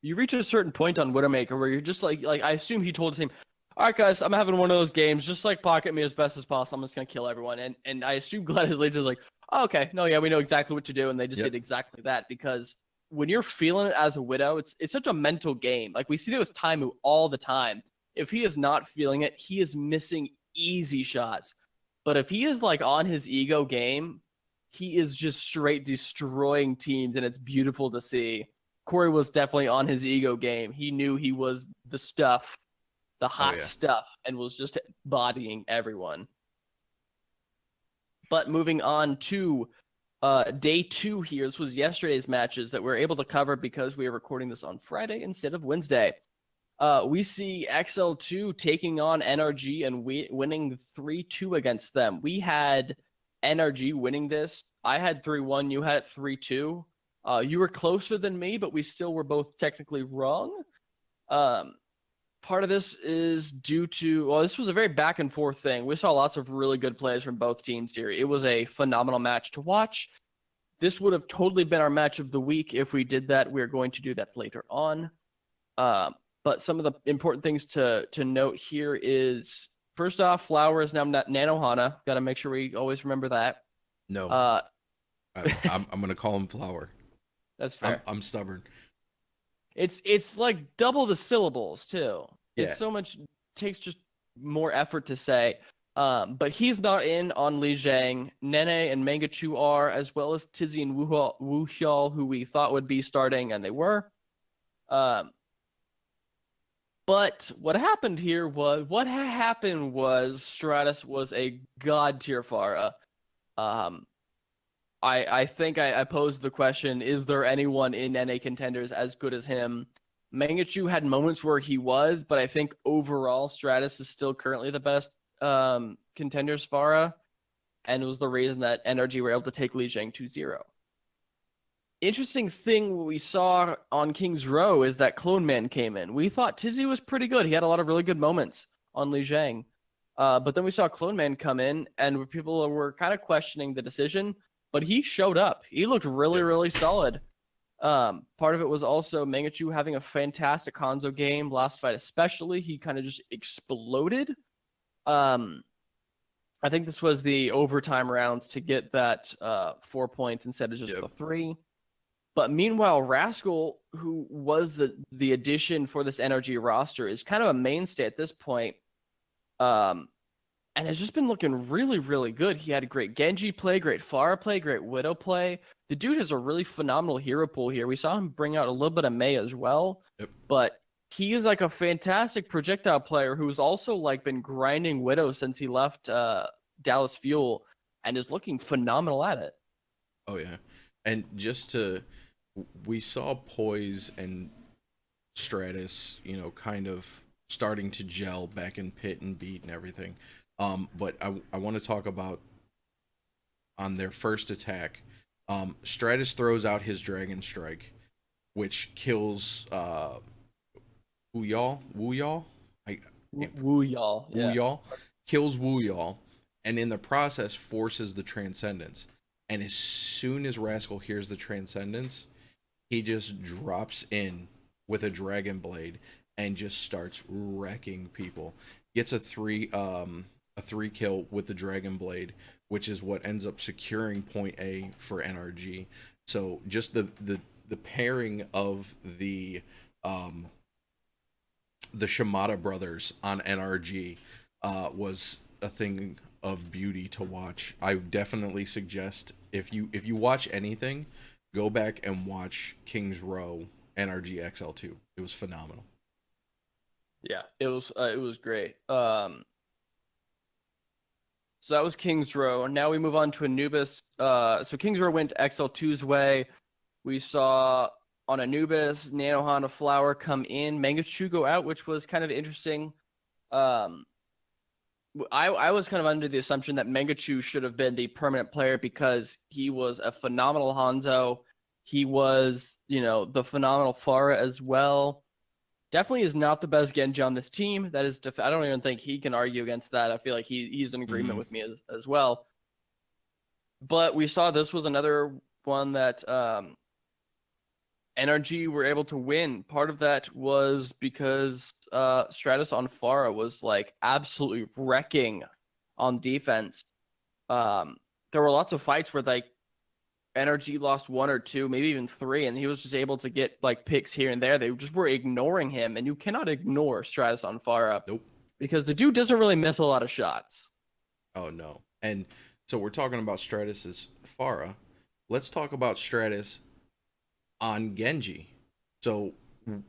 You reach a certain point on Widowmaker where you're just like I assume he told his team, all right, guys, I'm having one of those games. Just like pocket me as best as possible. I'm just gonna kill everyone. And I assume Gladiators Legion is like, oh, okay, no, yeah, we know exactly what to do, and they just did exactly that. Because when you're feeling it as a Widow, it's such a mental game. Like we see that with Taimu all the time. If he is not feeling it, he is missing easy shots. But if he is like on his ego game, he is just straight destroying teams, and it's beautiful to see. Corey was definitely on his ego game. He knew he was the stuff, the hot stuff, and was just bodying everyone. But moving on to day 2 here. This was yesterday's matches that we're able to cover because we are recording this on Friday instead of Wednesday. We see XL2 taking on NRG and winning 3-2 against them. We had NRG winning this. I had 3-1. You had it 3-2. You were closer than me, but we still were both technically wrong. Part of this is due to, well, this was a very back and forth thing. We saw lots of really good plays from both teams here. It was a phenomenal match to watch. This would have totally been our match of the week if we did that. We're going to do that later on. But some of the important things to note here is, first off, Flower is now Nanohana. Got to make sure we always remember that. No. I'm going to call him Flower. That's fair. I'm stubborn. It's like double the syllables too. Yeah. It's so much, takes just more effort to say. But he's not in on Li Zhang. Nene and Mangachu are, as well as Tizzy and Wu Hyol, who we thought would be starting, and they were. But what happened here was, Stratus was a god tier Pharah. I think I posed the question, is there anyone in NA Contenders as good as him? Mangachu had moments where he was, but I think overall Stratus is still currently the best Contenders Pharah, and it was the reason that NRG were able to take Li Zhang 2-0. Interesting thing we saw on King's Row is that Clone Man came in. We thought Tizzy was pretty good. He had a lot of really good moments on Li Zhang. But then we saw Clone Man come in, and people were kind of questioning the decision, but he showed up. He looked really solid. Part of it was also Mangachu having a fantastic Hanzo game. Last fight especially, he kind of just exploded. I think this was the overtime rounds to get that 4 points instead of just the 3. But meanwhile, Rascal, who was the addition for this NRG roster, is kind of a mainstay at this point. And has just been looking really good. He had a great Genji play, great Pharah play, great Widow play. The dude has a really phenomenal hero pool here. We saw him bring out a little bit of Mei as well. Yep. But he is like a fantastic projectile player who's also like been grinding Widow since he left Dallas Fuel and is looking phenomenal at it. Oh, yeah. And we saw Poise and Stratus, kind of starting to gel back in Pit and Beat and everything. But I want to talk about on their first attack. Stratus throws out his Dragon Strike, which kills Wu Yal, kills Wu Yal, and in the process forces the Transcendence. And as soon as Rascal hears the Transcendence, he just drops in with a Dragon Blade and just starts wrecking people. Gets a 3 kill with the Dragon Blade, which is what ends up securing point A for NRG. So just the pairing of the Shimada brothers on NRG was a thing of beauty to watch. I definitely suggest if you watch anything, go back and watch King's Row NRG XL2. It was phenomenal. Yeah, it was great. So that was King's Row. Now we move on to Anubis. So King's Row went XL2's way. We saw on Anubis, Nanohana Flower come in, Mangachu go out, which was kind of interesting. I was kind of under the assumption that Mangachu should have been the permanent player because he was a phenomenal Hanzo. He was, the phenomenal Pharah as well. Definitely is not the best Genji on this team. That is, I don't even think he can argue against that. I feel like he's in agreement with me as well. But we saw this was another one that NRG were able to win. Part of that was because Stratus on Pharah was like absolutely wrecking on defense. There were lots of fights where like NRG lost 1 or 2, maybe even 3, and he was just able to get like picks here and there. They just were ignoring him, and you cannot ignore Stratus on Pharah. Nope. Because the dude doesn't really miss a lot of shots. Oh no. And so we're talking about Stratus's Pharah. Let's talk about Stratus on Genji. So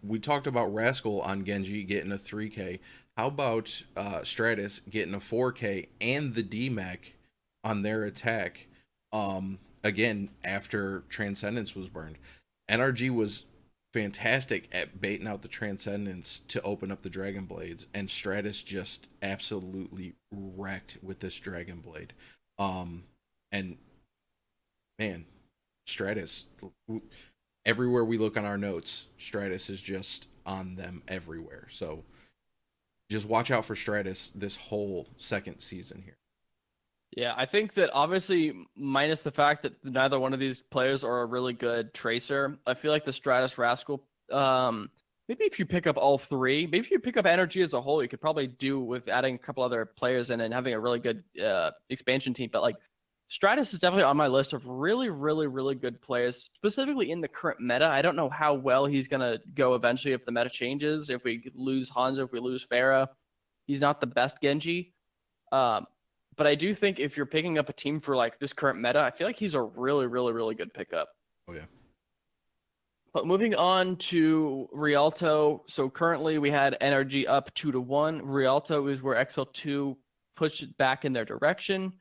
we talked about Rascal on Genji getting a 3K. How about Stratus getting a 4K and the DMAC on their attack? Again, after Transcendence was burned. NRG was fantastic at baiting out the Transcendence to open up the Dragon Blades, and Stratus just absolutely wrecked with this Dragon Blade. And man, Stratus, everywhere we look on our notes, Stratus is just on them everywhere. So just watch out for Stratus this whole second season here. Yeah, I think that obviously, minus the fact that neither one of these players are a really good tracer, I feel like the Stratus Rascal, maybe if you pick up all 3, maybe if you pick up NRG as a whole, you could probably do with adding a couple other players in and having a really good expansion team. But like, Stratus is definitely on my list of really, really, really good players, specifically in the current meta. I don't know how well he's going to go eventually if the meta changes, if we lose Hanzo, if we lose Pharah. He's not the best Genji. But I do think if you're picking up a team for like this current meta, I feel like he's a really, really, really good pickup. Oh, yeah. But moving on to Rialto. So currently we had NRG up 2-1. Rialto is where XL2 pushed it back in their direction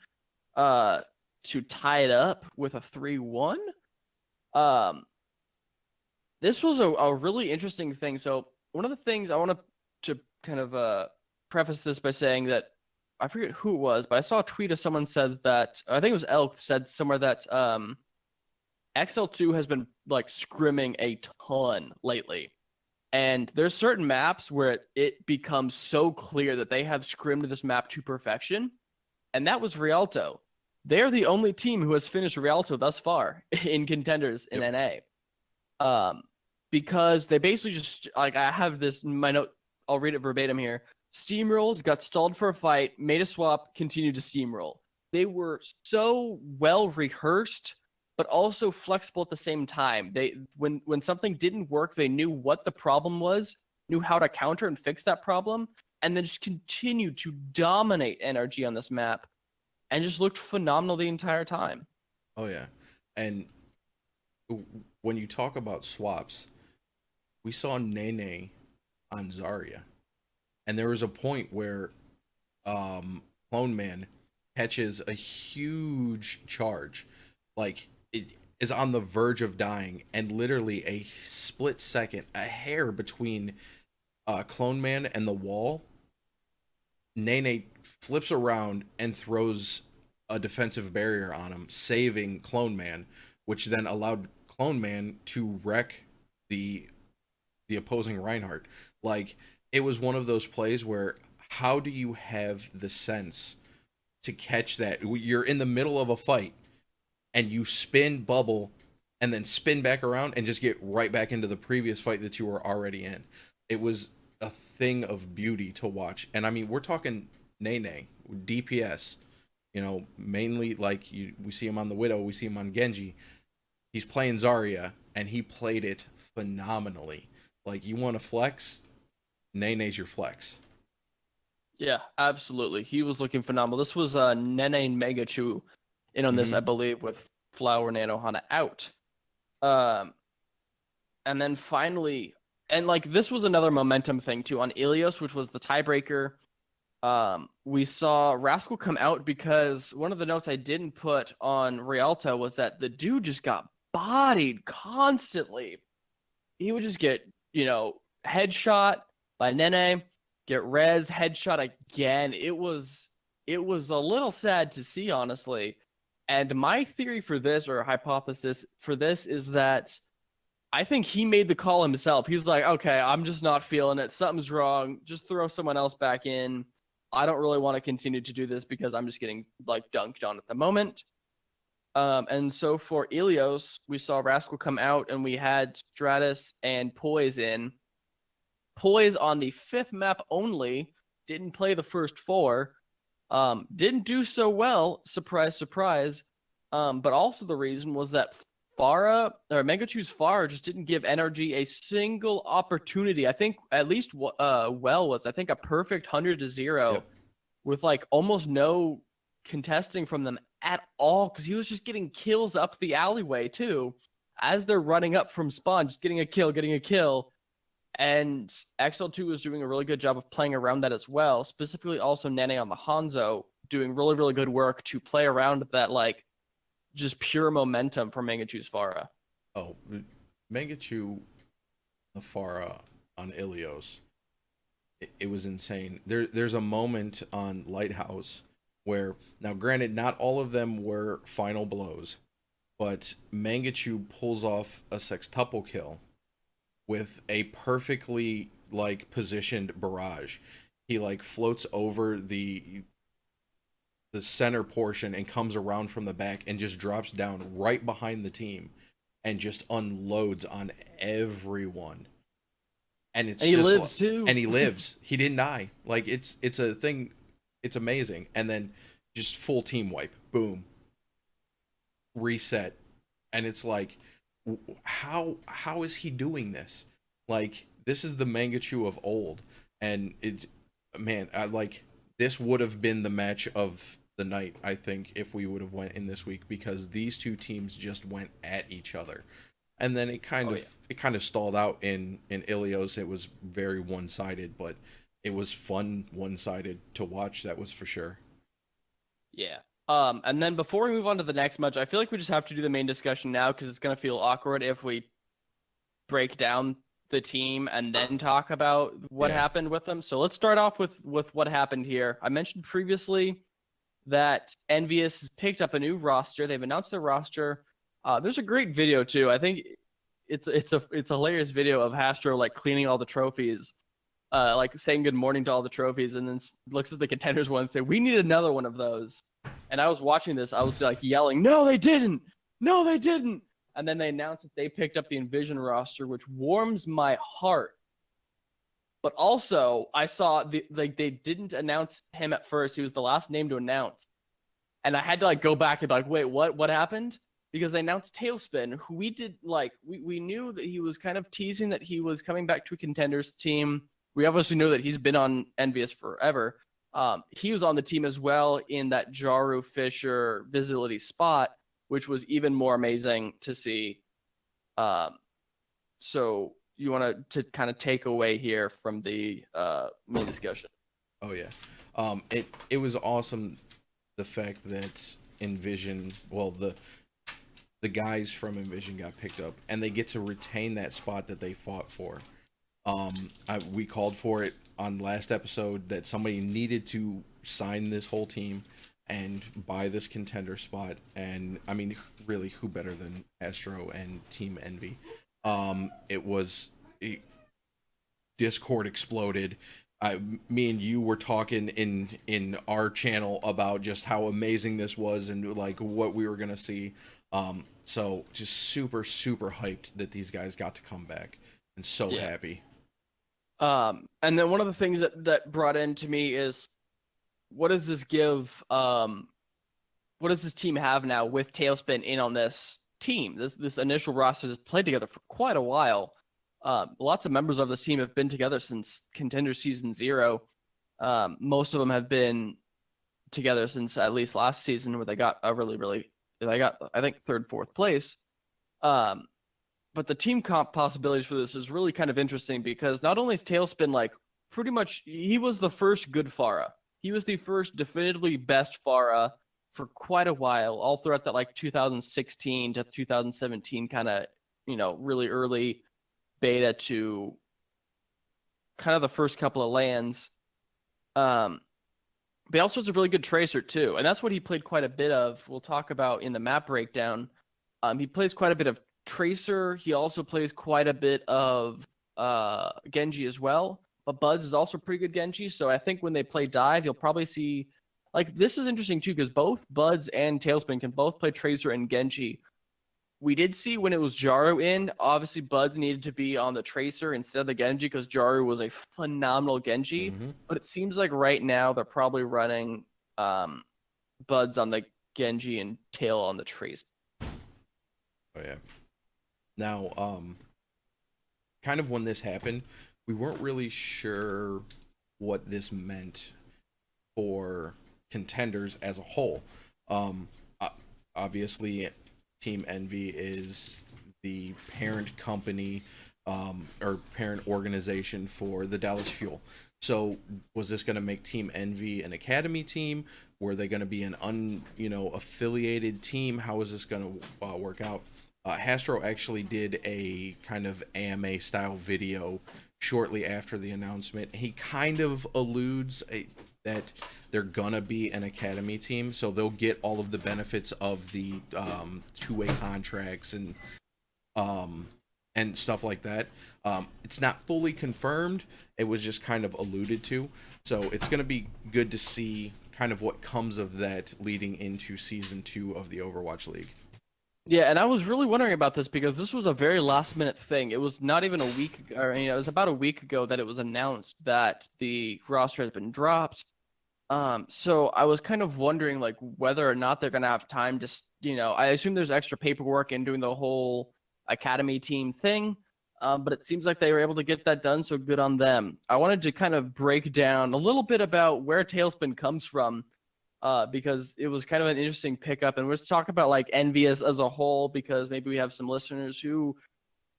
to tie it up with a 3-1. This was a really interesting thing. So one of the things I want to kind of preface this by saying that I forget who it was, but I saw a tweet of someone said that, I think it was Elk, said somewhere that XL2 has been like scrimming a ton lately. And there's certain maps where it becomes so clear that they have scrimmed this map to perfection. And that was Rialto. They're the only team who has finished Rialto thus far in Contenders in NA. Because they basically just, like, I have this in my note, I'll read it verbatim here. Steamrolled, got stalled for a fight, made a swap, continued to steamroll. They were so well rehearsed, but also flexible at the same time. They when something didn't work, they knew what the problem was, knew how to counter and fix that problem, and then just continued to dominate NRG on this map, and just looked phenomenal the entire time. Oh yeah, and when you talk about swaps, we saw Nene on Zarya. And there was a point where Clone Man catches a huge charge. Like, it is on the verge of dying, and literally a split second, a hair between Clone Man and the wall, Nene flips around and throws a defensive barrier on him, saving Clone Man, which then allowed Clone Man to wreck the opposing Reinhardt. Like, it was one of those plays where how do you have the sense to catch that? You're in the middle of a fight and you spin bubble and then spin back around and just get right back into the previous fight that you were already in. It was a thing of beauty to watch. And I mean, we're talking Nene, DPS, mainly like we see him on the Widow, we see him on Genji. He's playing Zarya and he played it phenomenally. Like, you want to flex? Nene's your flex. Yeah, absolutely. He was looking phenomenal. This was Nene and Megachu in on this, I believe, with Flower Nanohana out. And then finally, and like this was another momentum thing too on Ilios, which was the tiebreaker. We saw Rascal come out because one of the notes I didn't put on Rialto was that the dude just got bodied constantly. He would just get, headshot by Nene, get res, headshot again. It was a little sad to see, honestly. And my theory for this, or hypothesis for this, is that I think he made the call himself. He's like, okay, I'm just not feeling it. Something's wrong. Just throw someone else back in. I don't really want to continue to do this because I'm just getting dunked on at the moment. And so for Ilios, we saw Rascal come out and we had Stratus and Poise in. Poise on the 5th map only, didn't play the first 4. Didn't do so well, surprise, surprise. But also the reason was that Mangachu's Farah just didn't give NRG a single opportunity. I think at least was a perfect 100-0 Yep. with almost no contesting from them at all, because he was just getting kills up the alleyway too as they're running up from spawn, just getting a kill. And XL2 was doing a really good job of playing around that as well, specifically also Nene on the Hanzo doing really, really good work to play around that just pure momentum for Mangachu's Farah. Oh, Mangachu, the Farah on Ilios, it was insane. There's a moment on Lighthouse where, now granted, not all of them were final blows, but Mangachu pulls off a sextuple kill with a perfectly positioned barrage. He floats over the center portion and comes around from the back and just drops down right behind the team and just unloads on everyone. And he lives too. And he lives. He didn't die. It's a thing. It's amazing. And then just full team wipe. Boom. Reset. And it's how is he doing this? This is the Mangachu of old. And this would have been the match of the night, I think, if we would have went in this week, because these two teams just went at each other. And then it kind of stalled out in Ilios. It was very one-sided, but it was fun one-sided to watch, that was for sure. Yeah. And then before we move on to the next match, I feel like we just have to do the main discussion now, because it's going to feel awkward if we break down the team and then talk about what happened with them. So let's start off with what happened here. I mentioned previously that Envious has picked up a new roster. They've announced their roster. There's a great video too. I think it's a hilarious video of Hastro cleaning all the trophies, saying good morning to all the trophies, and then looks at the Contenders one and say, "We need another one of those." And I was watching this, I was yelling, "No, they didn't! No, they didn't!" And then they announced that they picked up the Envision roster, which warms my heart. But also, I saw they didn't announce him at first. He was the last name to announce. And I had to go back and wait, what happened? Because they announced Talespin, who we did we knew that he was kind of teasing that he was coming back to a Contenders team. We obviously know that he's been on Envious forever. He was on the team as well in that Jaru Fisher visibility spot, which was even more amazing to see. So you want to kind of take away here from the main discussion? Oh yeah, it was awesome, the fact that Envision, the guys from Envision got picked up, and they get to retain that spot that they fought for. We called for it on last episode that somebody needed to sign this whole team and buy this contender spot, and I mean, really, who better than Astro and Team Envy? Discord exploded. Me and you were talking in our channel about just how amazing this was and what we were gonna see. So just super hyped that these guys got to come back, and so happy. And then one of the things that brought into me is, what does this give? What does this team have now with Talespin in on this team? This initial roster has played together for quite a while. Lots of members of this team have been together since Contender Season 0. Most of them have been together since at least last season, where they got I think 3rd, 4th place. But the team comp possibilities for this is really kind of interesting, because not only is Talespin pretty much, he was the first good Farah. he was the first definitively best Pharah for quite a while, all throughout that like 2016 to 2017 kind of, really early beta to kind of the first couple of lands. But he also has a really good tracer too, and that's what he played quite a bit of. We'll talk about in the map breakdown. He plays quite a bit of tracer. He also plays quite a bit of Genji as well. But Buds is also pretty good Genji, so I think when they play dive, you'll probably see like this is interesting too because both Buds and Talespin can both play tracer and Genji. We did see when it was Jaru in, obviously Buds needed to be on the Tracer instead of the Genji because Jaru was a phenomenal Genji. Mm-hmm. But it seems like right now they're probably running Buds on the Genji and Tail on the Tracer. Oh, yeah. Now, kind of when this happened, we weren't really sure what this meant for Contenders as a whole. Obviously, Team Envy is the parent company or parent organization for the Dallas Fuel. So was this going to make Team Envy an academy team? Were they going to be an affiliated team? How is this going to work out? Hastro actually did a kind of AMA style video shortly after the announcement. He kind of alludes that they're gonna be an academy team, so they'll get all of the benefits of the two-way contracts and stuff like that. It's not fully confirmed. It was just kind of alluded to. So it's gonna be good to see kind of what comes of that leading into season 2 of the Overwatch League. Yeah, and I was really wondering about this because this was a very last-minute thing. It was not even a week, or it was about a week ago that it was announced that the roster has been dropped. So I was kind of wondering, like, whether or not they're gonna have time to, I assume there's extra paperwork in doing the whole academy team thing. But it seems like they were able to get that done, so good on them. I wanted to kind of break down a little bit about where Talespin comes from. Because it was kind of an interesting pickup, and let's talk about like Envy as a whole, because maybe we have some listeners who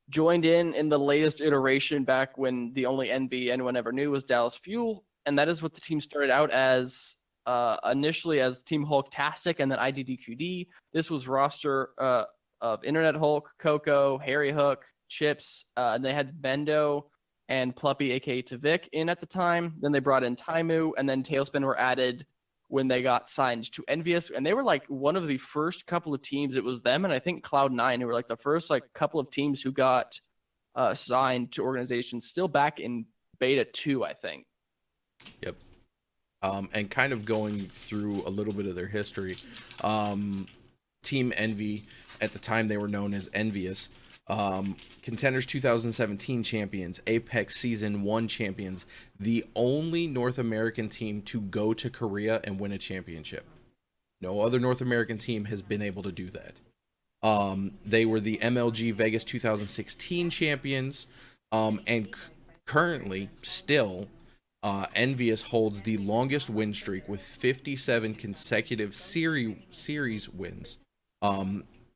joined in the latest iteration back when the only Envy anyone ever knew was Dallas Fuel, and that is what the team started out as initially as Team Hulktastic and then IDDQD. This was roster of Internet Hulk, Coco, Harry Hook, Chips, and they had Bendo and Pluppy, aka Tavik, in at the time. Then they brought in Taimu, and then Talespin were added when they got signed to Envious, and they were like one of the first couple of teams. It was them and I think Cloud9 who were like the first like couple of teams who got signed to organizations still back in beta 2, I think. Yep. And kind of going through a little bit of their history. Team Envy, at the time they were known as Envious. Contenders 2017 champions, Apex Season 1 champions, the only North American team to go to Korea and win a championship. No other North American team has been able to do that. They were the MLG Vegas 2016 champions, and currently still Envious holds the longest win streak with 57 consecutive series wins.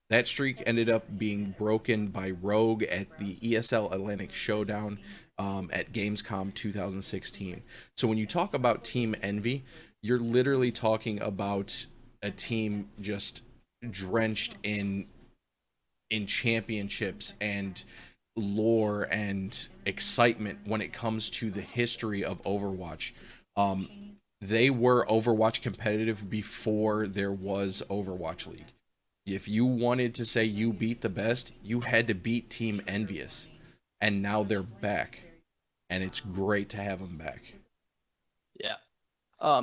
That streak ended up being broken by Rogue at the ESL Atlantic Showdown at Gamescom 2016. So when you talk about Team Envy, you're literally talking about a team just drenched in championships and lore and excitement when it comes to the history of Overwatch. They were Overwatch competitive before there was Overwatch League. If you wanted to say you beat the best, you had to beat Team Envious. And now they're back. And it's great to have them back. Yeah.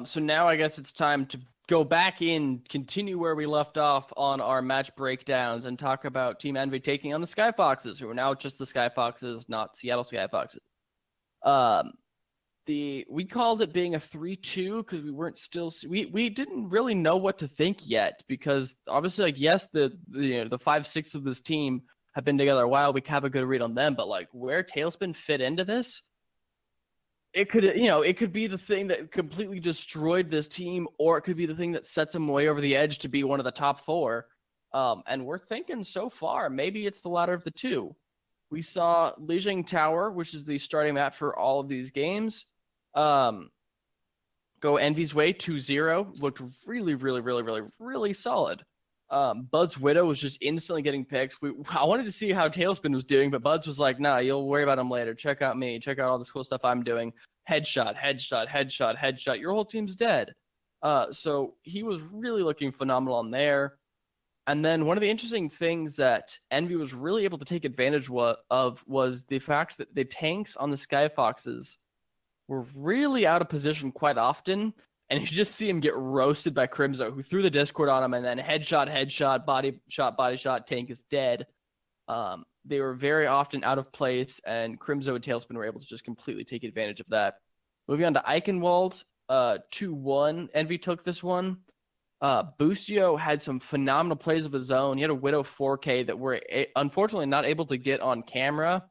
So now I guess it's time to go back in, continue where we left off on our match breakdowns, and talk about Team Envy taking on the Skyfoxes, who are now just the Skyfoxes, not Seattle Skyfoxes. We called it being a 3-2 because we weren't still we didn't really know what to think yet, because obviously, like, yes, the 5-6 of this team have been together a while. We have a good read on them, but like where Talespin fit into this, it could be the thing that completely destroyed this team, or it could be the thing that sets them way over the edge to be one of the top 4. And we're thinking so far maybe it's the latter of the two. We saw Lijing Tower, which is the starting map for all of these games, go go Envy's way, 2-0. Looked really solid. Bud's Widow was just instantly getting picks. I wanted to see how Talespin was doing, but Bud's was like, nah, you'll worry about him later. Check out me. Check out all this cool stuff I'm doing. Headshot. Your whole team's dead. So he was really looking phenomenal on there. And then one of the interesting things that Envy was really able to take advantage of was the fact that the tanks on the Skyfoxes were really out of position quite often. And you just see him get roasted by Crimzo, who threw the Discord on him, and then headshot, body shot, tank is dead. They were very often out of place, and Crimzo and Talespin were able to just completely take advantage of that. Moving on to Eichenwald, 2-1. Envy took this one. Boostio had some phenomenal plays of his own. He had a Widow 4K that we're unfortunately not able to get on camera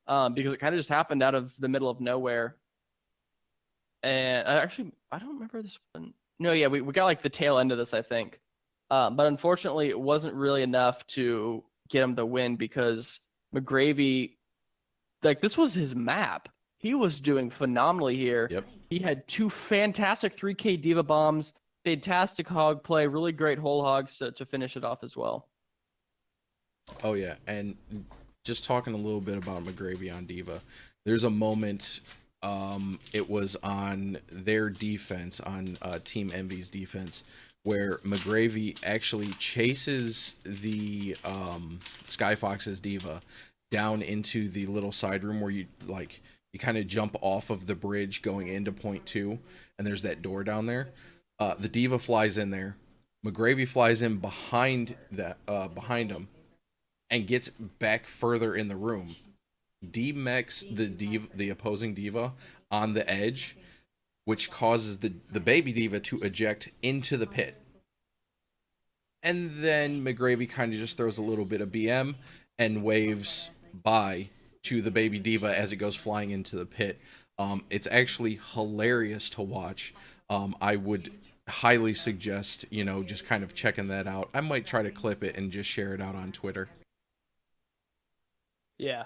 because it kind of just happened out of the middle of nowhere. And I don't remember this one. No, yeah, we got like the tail end of this, I think. But unfortunately, it wasn't really enough to get him the win because McGravy, like, this was his map. He was doing phenomenally here. Yep. He had 2 fantastic 3K Diva bombs, fantastic hog play, really great whole hogs to finish it off as well. Oh, yeah. And just talking a little bit about McGravy on Diva, there's a moment, it was on their defense, on Team Envy's defense, where McGravy actually chases the Skyfox's Diva down into the little side room where you kind of jump off of the bridge going into point 2, and there's that door down there. The Diva flies in there. McGravy flies in behind him and gets back further in the room. D-mechs the opposing Diva on the edge, which causes the baby Diva to eject into the pit. And then McGravy kind of just throws a little bit of BM and waves bye to the baby Diva as it goes flying into the pit. It's actually hilarious to watch. I would highly suggest, just kind of checking that out. I might try to clip it and just share it out on Twitter. Yeah.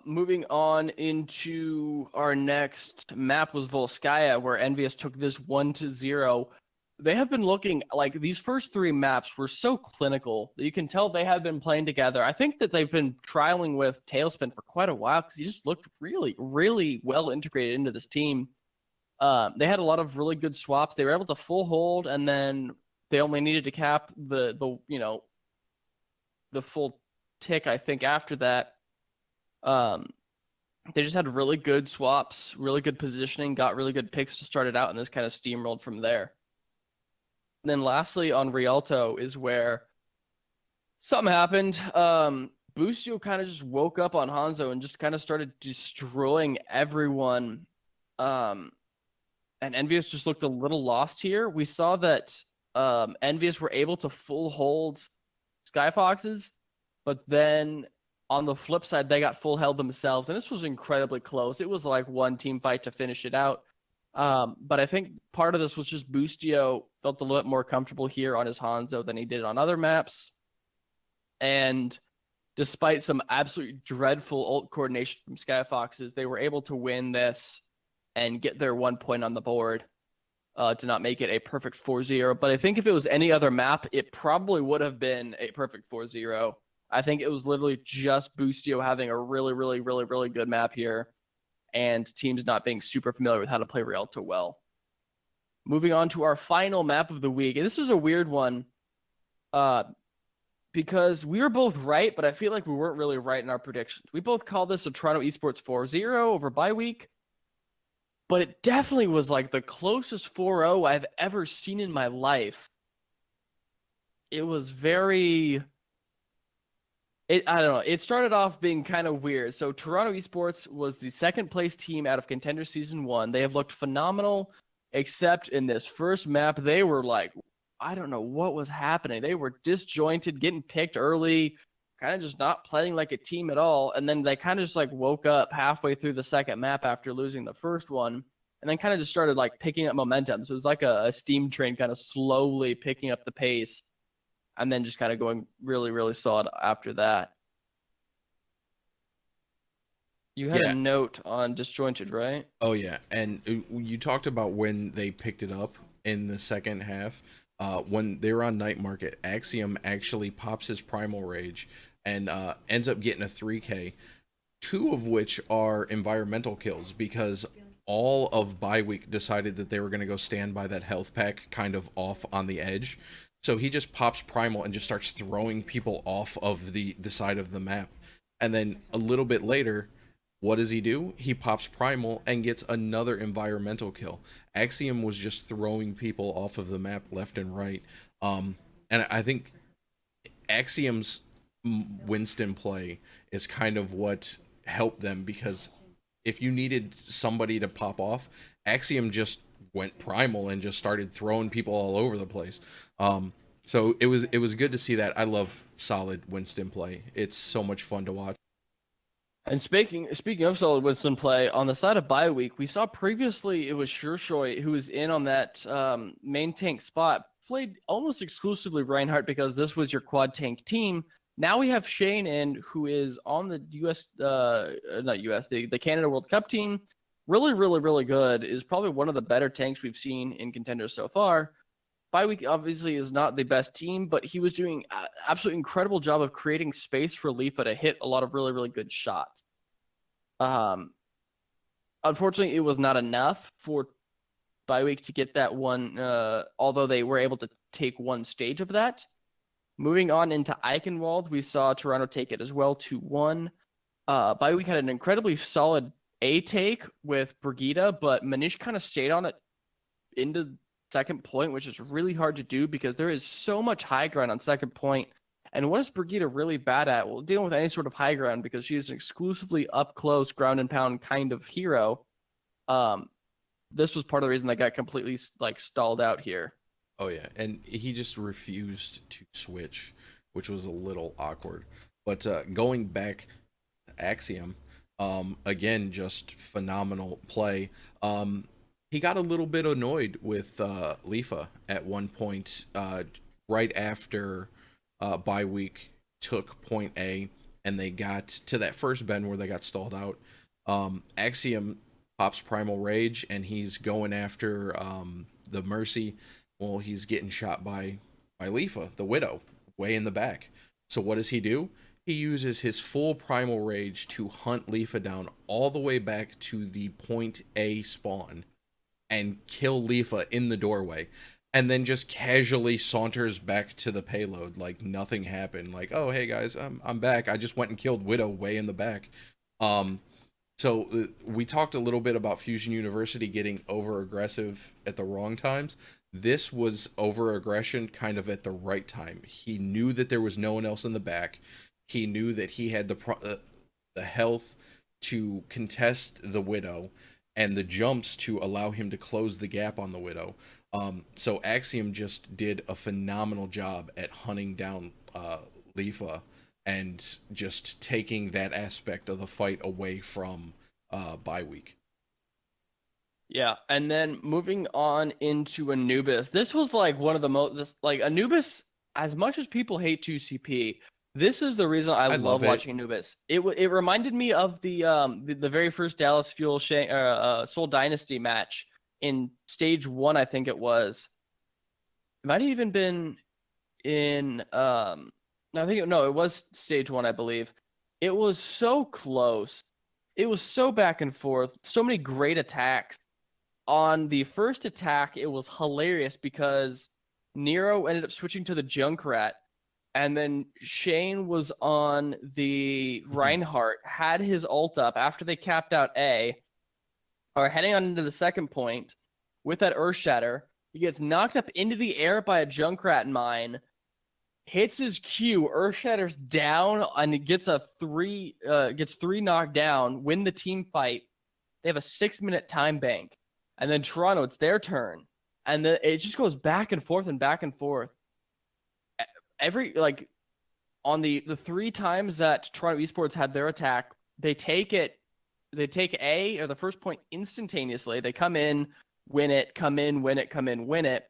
Moving on into our next map was Volskaya, where Envious took this 1-0. They have been looking like these first 3 maps were so clinical that you can tell they have been playing together. I think that they've been trialing with Talespin for quite a while because he just looked really well integrated into this team. They had a lot of really good swaps. They were able to full hold, and then they only needed to cap the full tick, I think, after that. They just had really good swaps, really good positioning, got really good picks to start it out, and this kind of steamrolled from there. And then lastly, on Rialto is where something happened. Boostio kind of just woke up on Hanzo and just kind of started destroying everyone. And Envious just looked a little lost here. We saw that Envious were able to full hold Skyfoxes, but then on the flip side, they got full held themselves, and this was incredibly close. It was like one team fight to finish it out. But I think part of this was just Boostio felt a little bit more comfortable here on his Hanzo than he did on other maps. And despite some absolutely dreadful ult coordination from Skyfoxes, they were able to win this and get their 1 point on the board to not make it a perfect 4-0. But I think if it was any other map, it probably would have been a perfect 4-0. I think it was literally just Boostio having a really good map here and teams not being super familiar with how to play Rialto well. Moving on to our final map of the week. And this is a weird one because we were both right, but I feel like we weren't really right in our predictions. We both called this a Toronto Esports 4-0 over bye week, but it definitely was like the closest 4-0 I've ever seen in my life. It was very... I don't know. It started off being kind of weird. So Toronto Esports was the second place team out of Contenders Season 1. They have looked phenomenal, except in this first map, they were like, I don't know what was happening. They were disjointed, getting picked early, kind of just not playing like a team at all. And then they kind of just like woke up halfway through the second map after losing the first one, and then kind of just started like picking up momentum. So it was like a steam train kind of slowly picking up the pace, and then just kind of going really solid after that. You had a Yeah. note on disjointed, right? Oh yeah, and you talked about when they picked it up in the second half. When they were on night market, Axiom actually pops his primal rage and ends up getting a 3K, two of which are environmental kills because all of bye week decided that they were going to go stand by that health pack kind of off on the edge. So he just pops primal and just starts throwing people off of the side of the map. And then a little bit later, what does he do? He pops primal and gets another environmental kill. Axiom was just throwing people off of the map left and right. And I think Axiom's Winston play is kind of what helped them, because if you needed somebody to pop off, Axiom just went primal and just started throwing people all over the place. So it was good to see that. I love solid Winston play. It's so much fun to watch. And speaking of solid Winston play, on the side of bye week, we saw previously it was Sureshoy who was in on that main tank spot, played almost exclusively Reinhardt because this was your quad tank team. Now we have Shane in, who is on the the Canada World Cup team. Really, really, really good. Is probably one of the better tanks we've seen in Contenders so far. Bye week obviously is not the best team, but he was doing an absolutely incredible job of creating space for Lifa to hit a lot of really, really good shots. Unfortunately, it was not enough for bye week to get that one, although they were able to take one stage of that. Moving on into Eichenwald, we saw Toronto take it as well, 2-1. Bye week had an incredibly solid A take with Brigida, but Manish kind of stayed on it into second point, which is really hard to do because there is so much high ground on second point. And what is Brigida really bad at? Well, dealing with any sort of high ground, because she is an exclusively up close ground and pound kind of hero. This was part of the reason that got completely stalled out here. Oh yeah, and he just refused to switch, which was a little awkward. But going back to Axiom, again, just phenomenal play. He got a little bit annoyed with Lifa at one point, right after bye week took point A, and they got to that first bend where they got stalled out. Axiom pops Primal Rage, and he's going after the Mercy. Well, he's getting shot by Lifa, the Widow, way in the back. So what does he do? He uses his full Primal Rage to hunt Lifa down all the way back to the point A spawn and kill Lifa in the doorway, and then just casually saunters back to the payload like nothing happened. Like, oh, hey guys, I'm back. I just went and killed Widow way in the back. So we talked a little bit about Fusion University getting over aggressive at the wrong times. This was over aggression kind of at the right time. He knew that there was no one else in the back. He knew that he had the health to contest the Widow and the jumps to allow him to close the gap on the Widow. So Axiom just did a phenomenal job at hunting down Lifa and just taking that aspect of the fight away from bye week. Yeah, and then moving on into Anubis. This was like one of the most Anubis. As much as people hate 2CP, this is the reason I love watching Anubis. It reminded me of the very first Dallas Fuel Soul Dynasty match in stage 1, I think it was. It might have even been in it was stage 1, I believe. It was so close. It was so back and forth. So many great attacks. On the first attack, it was hilarious because Nero ended up switching to the Junkrat, and then Shane was on the Reinhardt, had his ult up after they capped out A, or heading on into the second point with that Earth Shatter. He gets knocked up into the air by a Junkrat mine, hits his Q, Earth Shatter's down, and it gets three knocked down, win the team fight. They have a 6-minute time bank. And then Toronto, it's their turn. And then it just goes back and forth and back and forth. On the 3 times that Toronto Esports had their attack, they take A, or the first point, instantaneously. They come in, win it, come in, win it, come in, win it.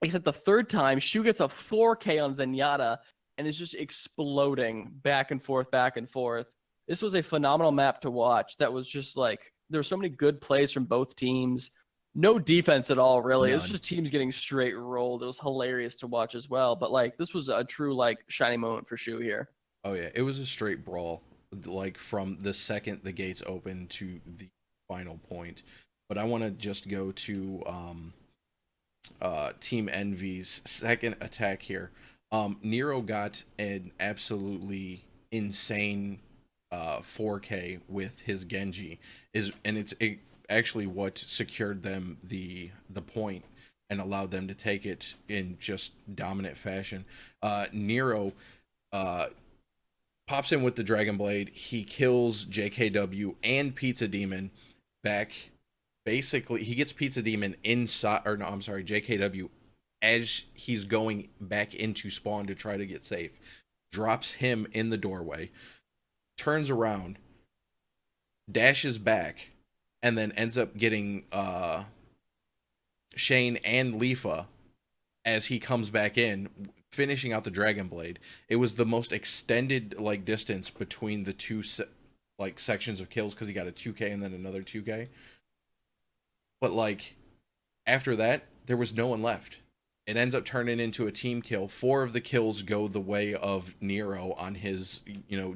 Except the third time, Shu gets a 4K on Zenyatta and is just exploding back and forth, back and forth. this was a phenomenal map to watch. That was just like, there were so many good plays from both teams. No defense at all, really. It was None. just teams getting straight rolled. It was hilarious to watch as well. But like, this was a true like shining moment for Shu here. Oh yeah, it was a straight brawl, like from the second the gates opened to the final point. But I want to just go to Team Envy's second attack here. Nero got an absolutely insane 4K with his Genji, and it's actually what secured them the point and allowed them to take it in just dominant fashion. Nero pops in with the Dragon Blade. He kills JKW and Pizza Demon back. Basically, he gets Pizza Demon inside, or no, I'm sorry, JKW, as he's going back into spawn to try to get safe. Drops him in the doorway, turns around, dashes back, and then ends up getting Shane and Leafa as he comes back in, finishing out the Dragon Blade. It was the most extended like distance between the two like sections of kills, because he got a 2K and then another 2K. But like after that, there was no one left. It ends up turning into a team kill. 4 of the kills go the way of Nero on his,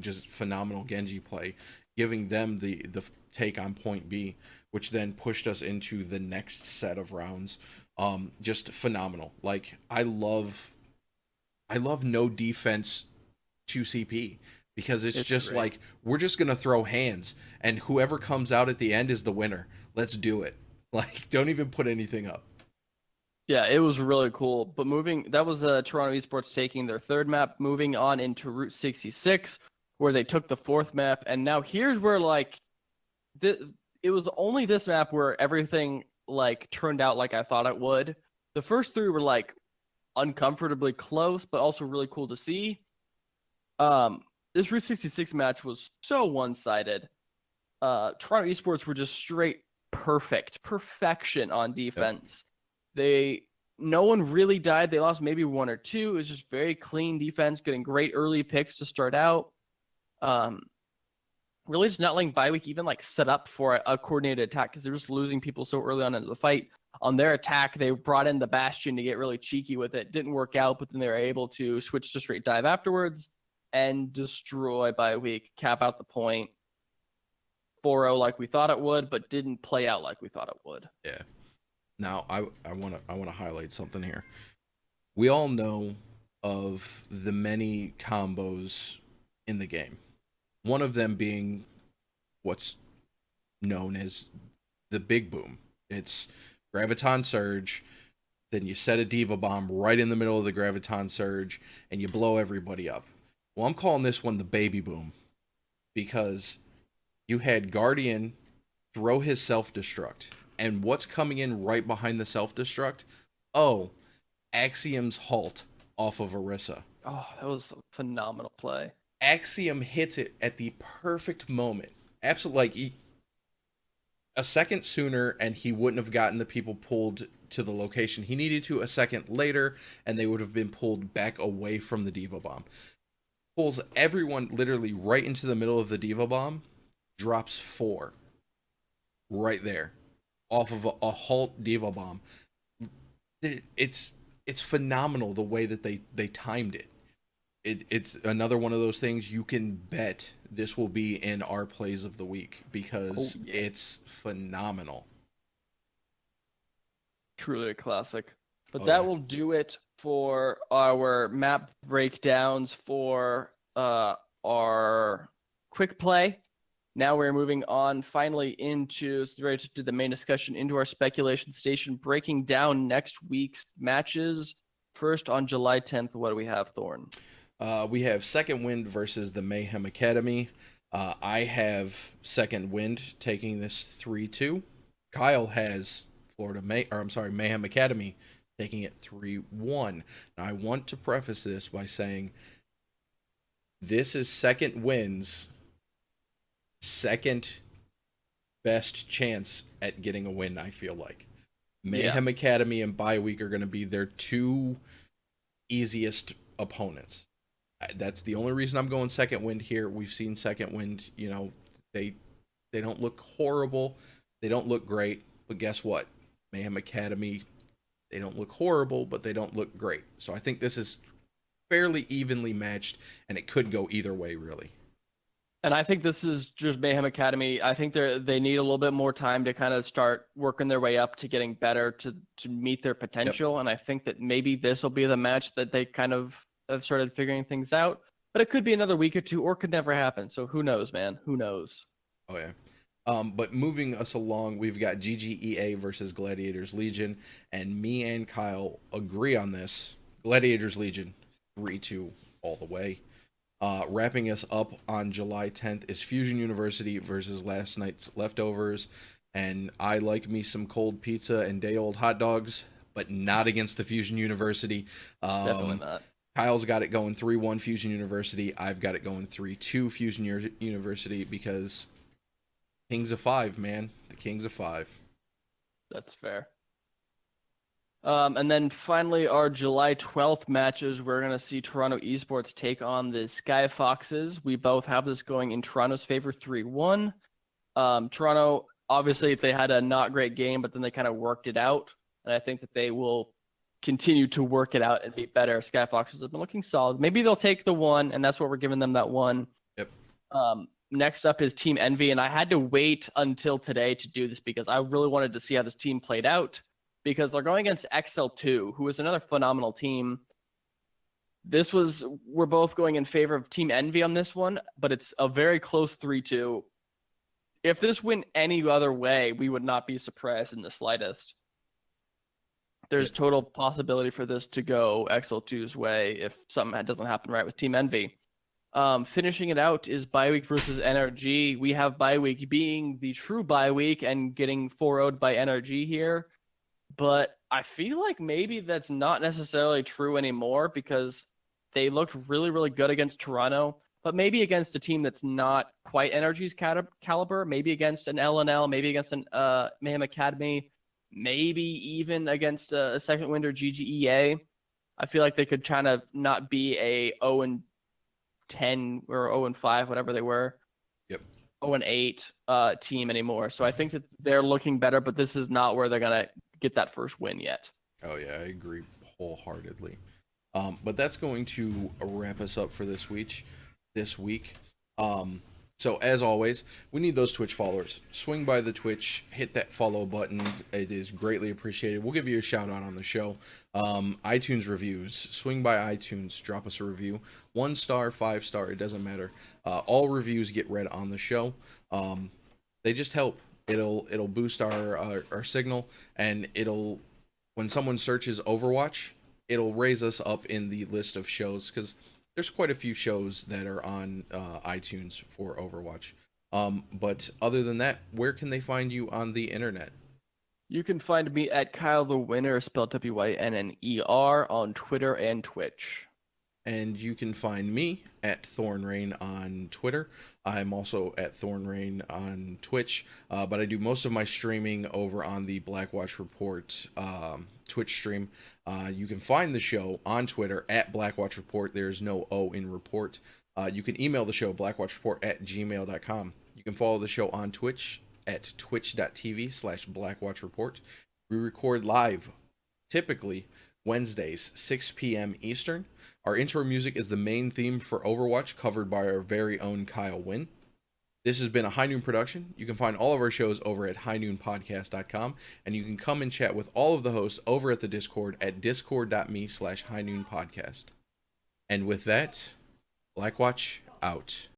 just phenomenal Genji play, giving them the take on point B, which then pushed us into the next set of rounds. Just phenomenal. Like I love no defense 2CP, because it's just great. Like, we're just gonna throw hands and whoever comes out at the end is the winner. Let's do it. Like, don't even put anything up. Yeah, it was really cool. But that was Toronto Esports taking their third map, moving on into Route 66, where they took the fourth map. And now here's where like it was only this map where everything like turned out like I thought it would. The first 3 were like uncomfortably close, but also really cool to see. This Route 66 match was so one-sided. Toronto Esports were just straight perfection on defense. Yep. No one really died. They lost maybe 1 or 2. It was just very clean defense, getting great early picks to start out. Really just not letting Bioweek even like set up for a coordinated attack, because they're just losing people so early on into the fight. On their attack, they brought in the Bastion to get really cheeky with it. Didn't work out, but then they were able to switch to straight dive afterwards and destroy Bioweek, cap out the point. 4-0 like we thought it would, but didn't play out like we thought it would. Yeah. Now I want to highlight something here. We all know of the many combos in the game. One of them being what's known as the big boom. It's Graviton Surge, then you set a Diva Bomb right in the middle of the Graviton Surge, and you blow everybody up. Well, I'm calling this one the baby boom, because you had Guardian throw his self-destruct, and what's coming in right behind the self-destruct? Oh, Axiom's halt off of Orisa. Oh, that was a phenomenal play. Axiom hits it at the perfect moment. Absolutely, like a second sooner, and he wouldn't have gotten the people pulled to the location he needed to. A second later, and they would have been pulled back away from the Diva Bomb. Pulls everyone literally right into the middle of the Diva Bomb. Drops 4 right there off of a halt Diva Bomb. It's phenomenal the way that they timed it. It's another one of those things you can bet this will be in our plays of the week, because it's phenomenal. Truly a classic. But that will do it for our map breakdowns for our quick play. Now we're moving on finally into the main discussion, into our speculation station, breaking down next week's matches. First, on July 10th, what do we have, Thorn? We have Second Wind versus the Mayhem Academy. I have Second Wind taking this 3-2. Kyle has Mayhem Academy taking it 3-1. Now, I want to preface this by saying this is Second Wind's second best chance at getting a win, I feel like. Mayhem Academy and Bioweek are going to be their 2 easiest opponents. That's the only reason I'm going second wind here. We've seen second wind, they don't look horrible, they don't look great, but guess what? Mayhem Academy, they don't look horrible, but they don't look great. So I think this is fairly evenly matched, and it could go either way, really. And I think this is just Mayhem Academy. I think they need a little bit more time to kind of start working their way up to getting better to meet their potential. Yep. And I think that maybe this will be the match that they kind of have started figuring things out. But it could be another week or two, or could never happen. So who knows, man? Who knows? Oh, yeah. But moving us along, we've got GGEA versus Gladiators Legion. And me and Kyle agree on this. Gladiators Legion, 3-2 all the way. Wrapping us up on July 10th is Fusion University versus last night's leftovers. And I like me some cold pizza and day-old hot dogs, but not against the Fusion University. Definitely not. Kyle's got it going 3-1 Fusion University. I've got it going 3-2 Fusion University because Kings of Five, man. The Kings of Five. That's fair. And then finally, our July 12th matches, we're going to see Toronto Esports take on the Skyfoxes. We both have this going in Toronto's favor 3-1. Toronto, obviously, they had a not great game, but then they kind of worked it out. And I think that they will continue to work it out and be better. Skyfoxes have been looking solid. Maybe they'll take the one, and that's what we're giving them, that one. Yep. Next up is Team Envy, and I had to wait until today to do this because I really wanted to see how this team played out. Because they're going against XL2, who is another phenomenal team. We're both going in favor of Team Envy on this one, but it's a very close 3-2. If this went any other way, we would not be surprised in the slightest. There's total possibility for this to go XL2's way if something doesn't happen right with Team Envy. Finishing it out is bye week versus NRG. We have bye week being the true bye week and getting 4-0'd by NRG here. But I feel like maybe that's not necessarily true anymore because they looked really, really good against Toronto, but maybe against a team that's not quite NRG's caliber, maybe against an LNL, maybe against an Mayhem Academy, maybe even against a second wind or GGEA. I feel like they could kind of not be a 0-10 or 0-5, whatever they were. Yep. 0-8 team anymore. So I think that they're looking better, but this is not where they're going to get that first win yet. Oh yeah, I agree wholeheartedly. But that's going to wrap us up for this week. So as always, we need those Twitch followers. Swing by the Twitch, hit that follow button. It is greatly appreciated. We'll give you a shout out on the show. iTunes reviews. Swing by iTunes, drop us a review. 1 star, 5 star, it doesn't matter. All reviews get read on the show. They just help. It'll boost our signal, and when someone searches Overwatch, it'll raise us up in the list of shows because there's quite a few shows that are on iTunes for Overwatch. But other than that, where can they find you on the internet? You can find me at Kyle the Winner, spelled WYNNER, on Twitter and Twitch. And you can find me at Thornrain on Twitter. I'm also at Thornrain on Twitch, but I do most of my streaming over on the Blackwatch Report Twitch stream. You can find the show on Twitter at Blackwatch Report. There's no O in report. You can email the show, blackwatchreport@gmail.com. You can follow the show on Twitch at twitch.tv/blackwatchreport. We record live, typically Wednesdays, 6 p.m. Eastern. Our intro music is the main theme for Overwatch, covered by our very own Kyle Wynn. This has been a High Noon production. You can find all of our shows over at highnoonpodcast.com, and you can come and chat with all of the hosts over at the Discord at discord.me/highnoonpodcast. And with that, Blackwatch out.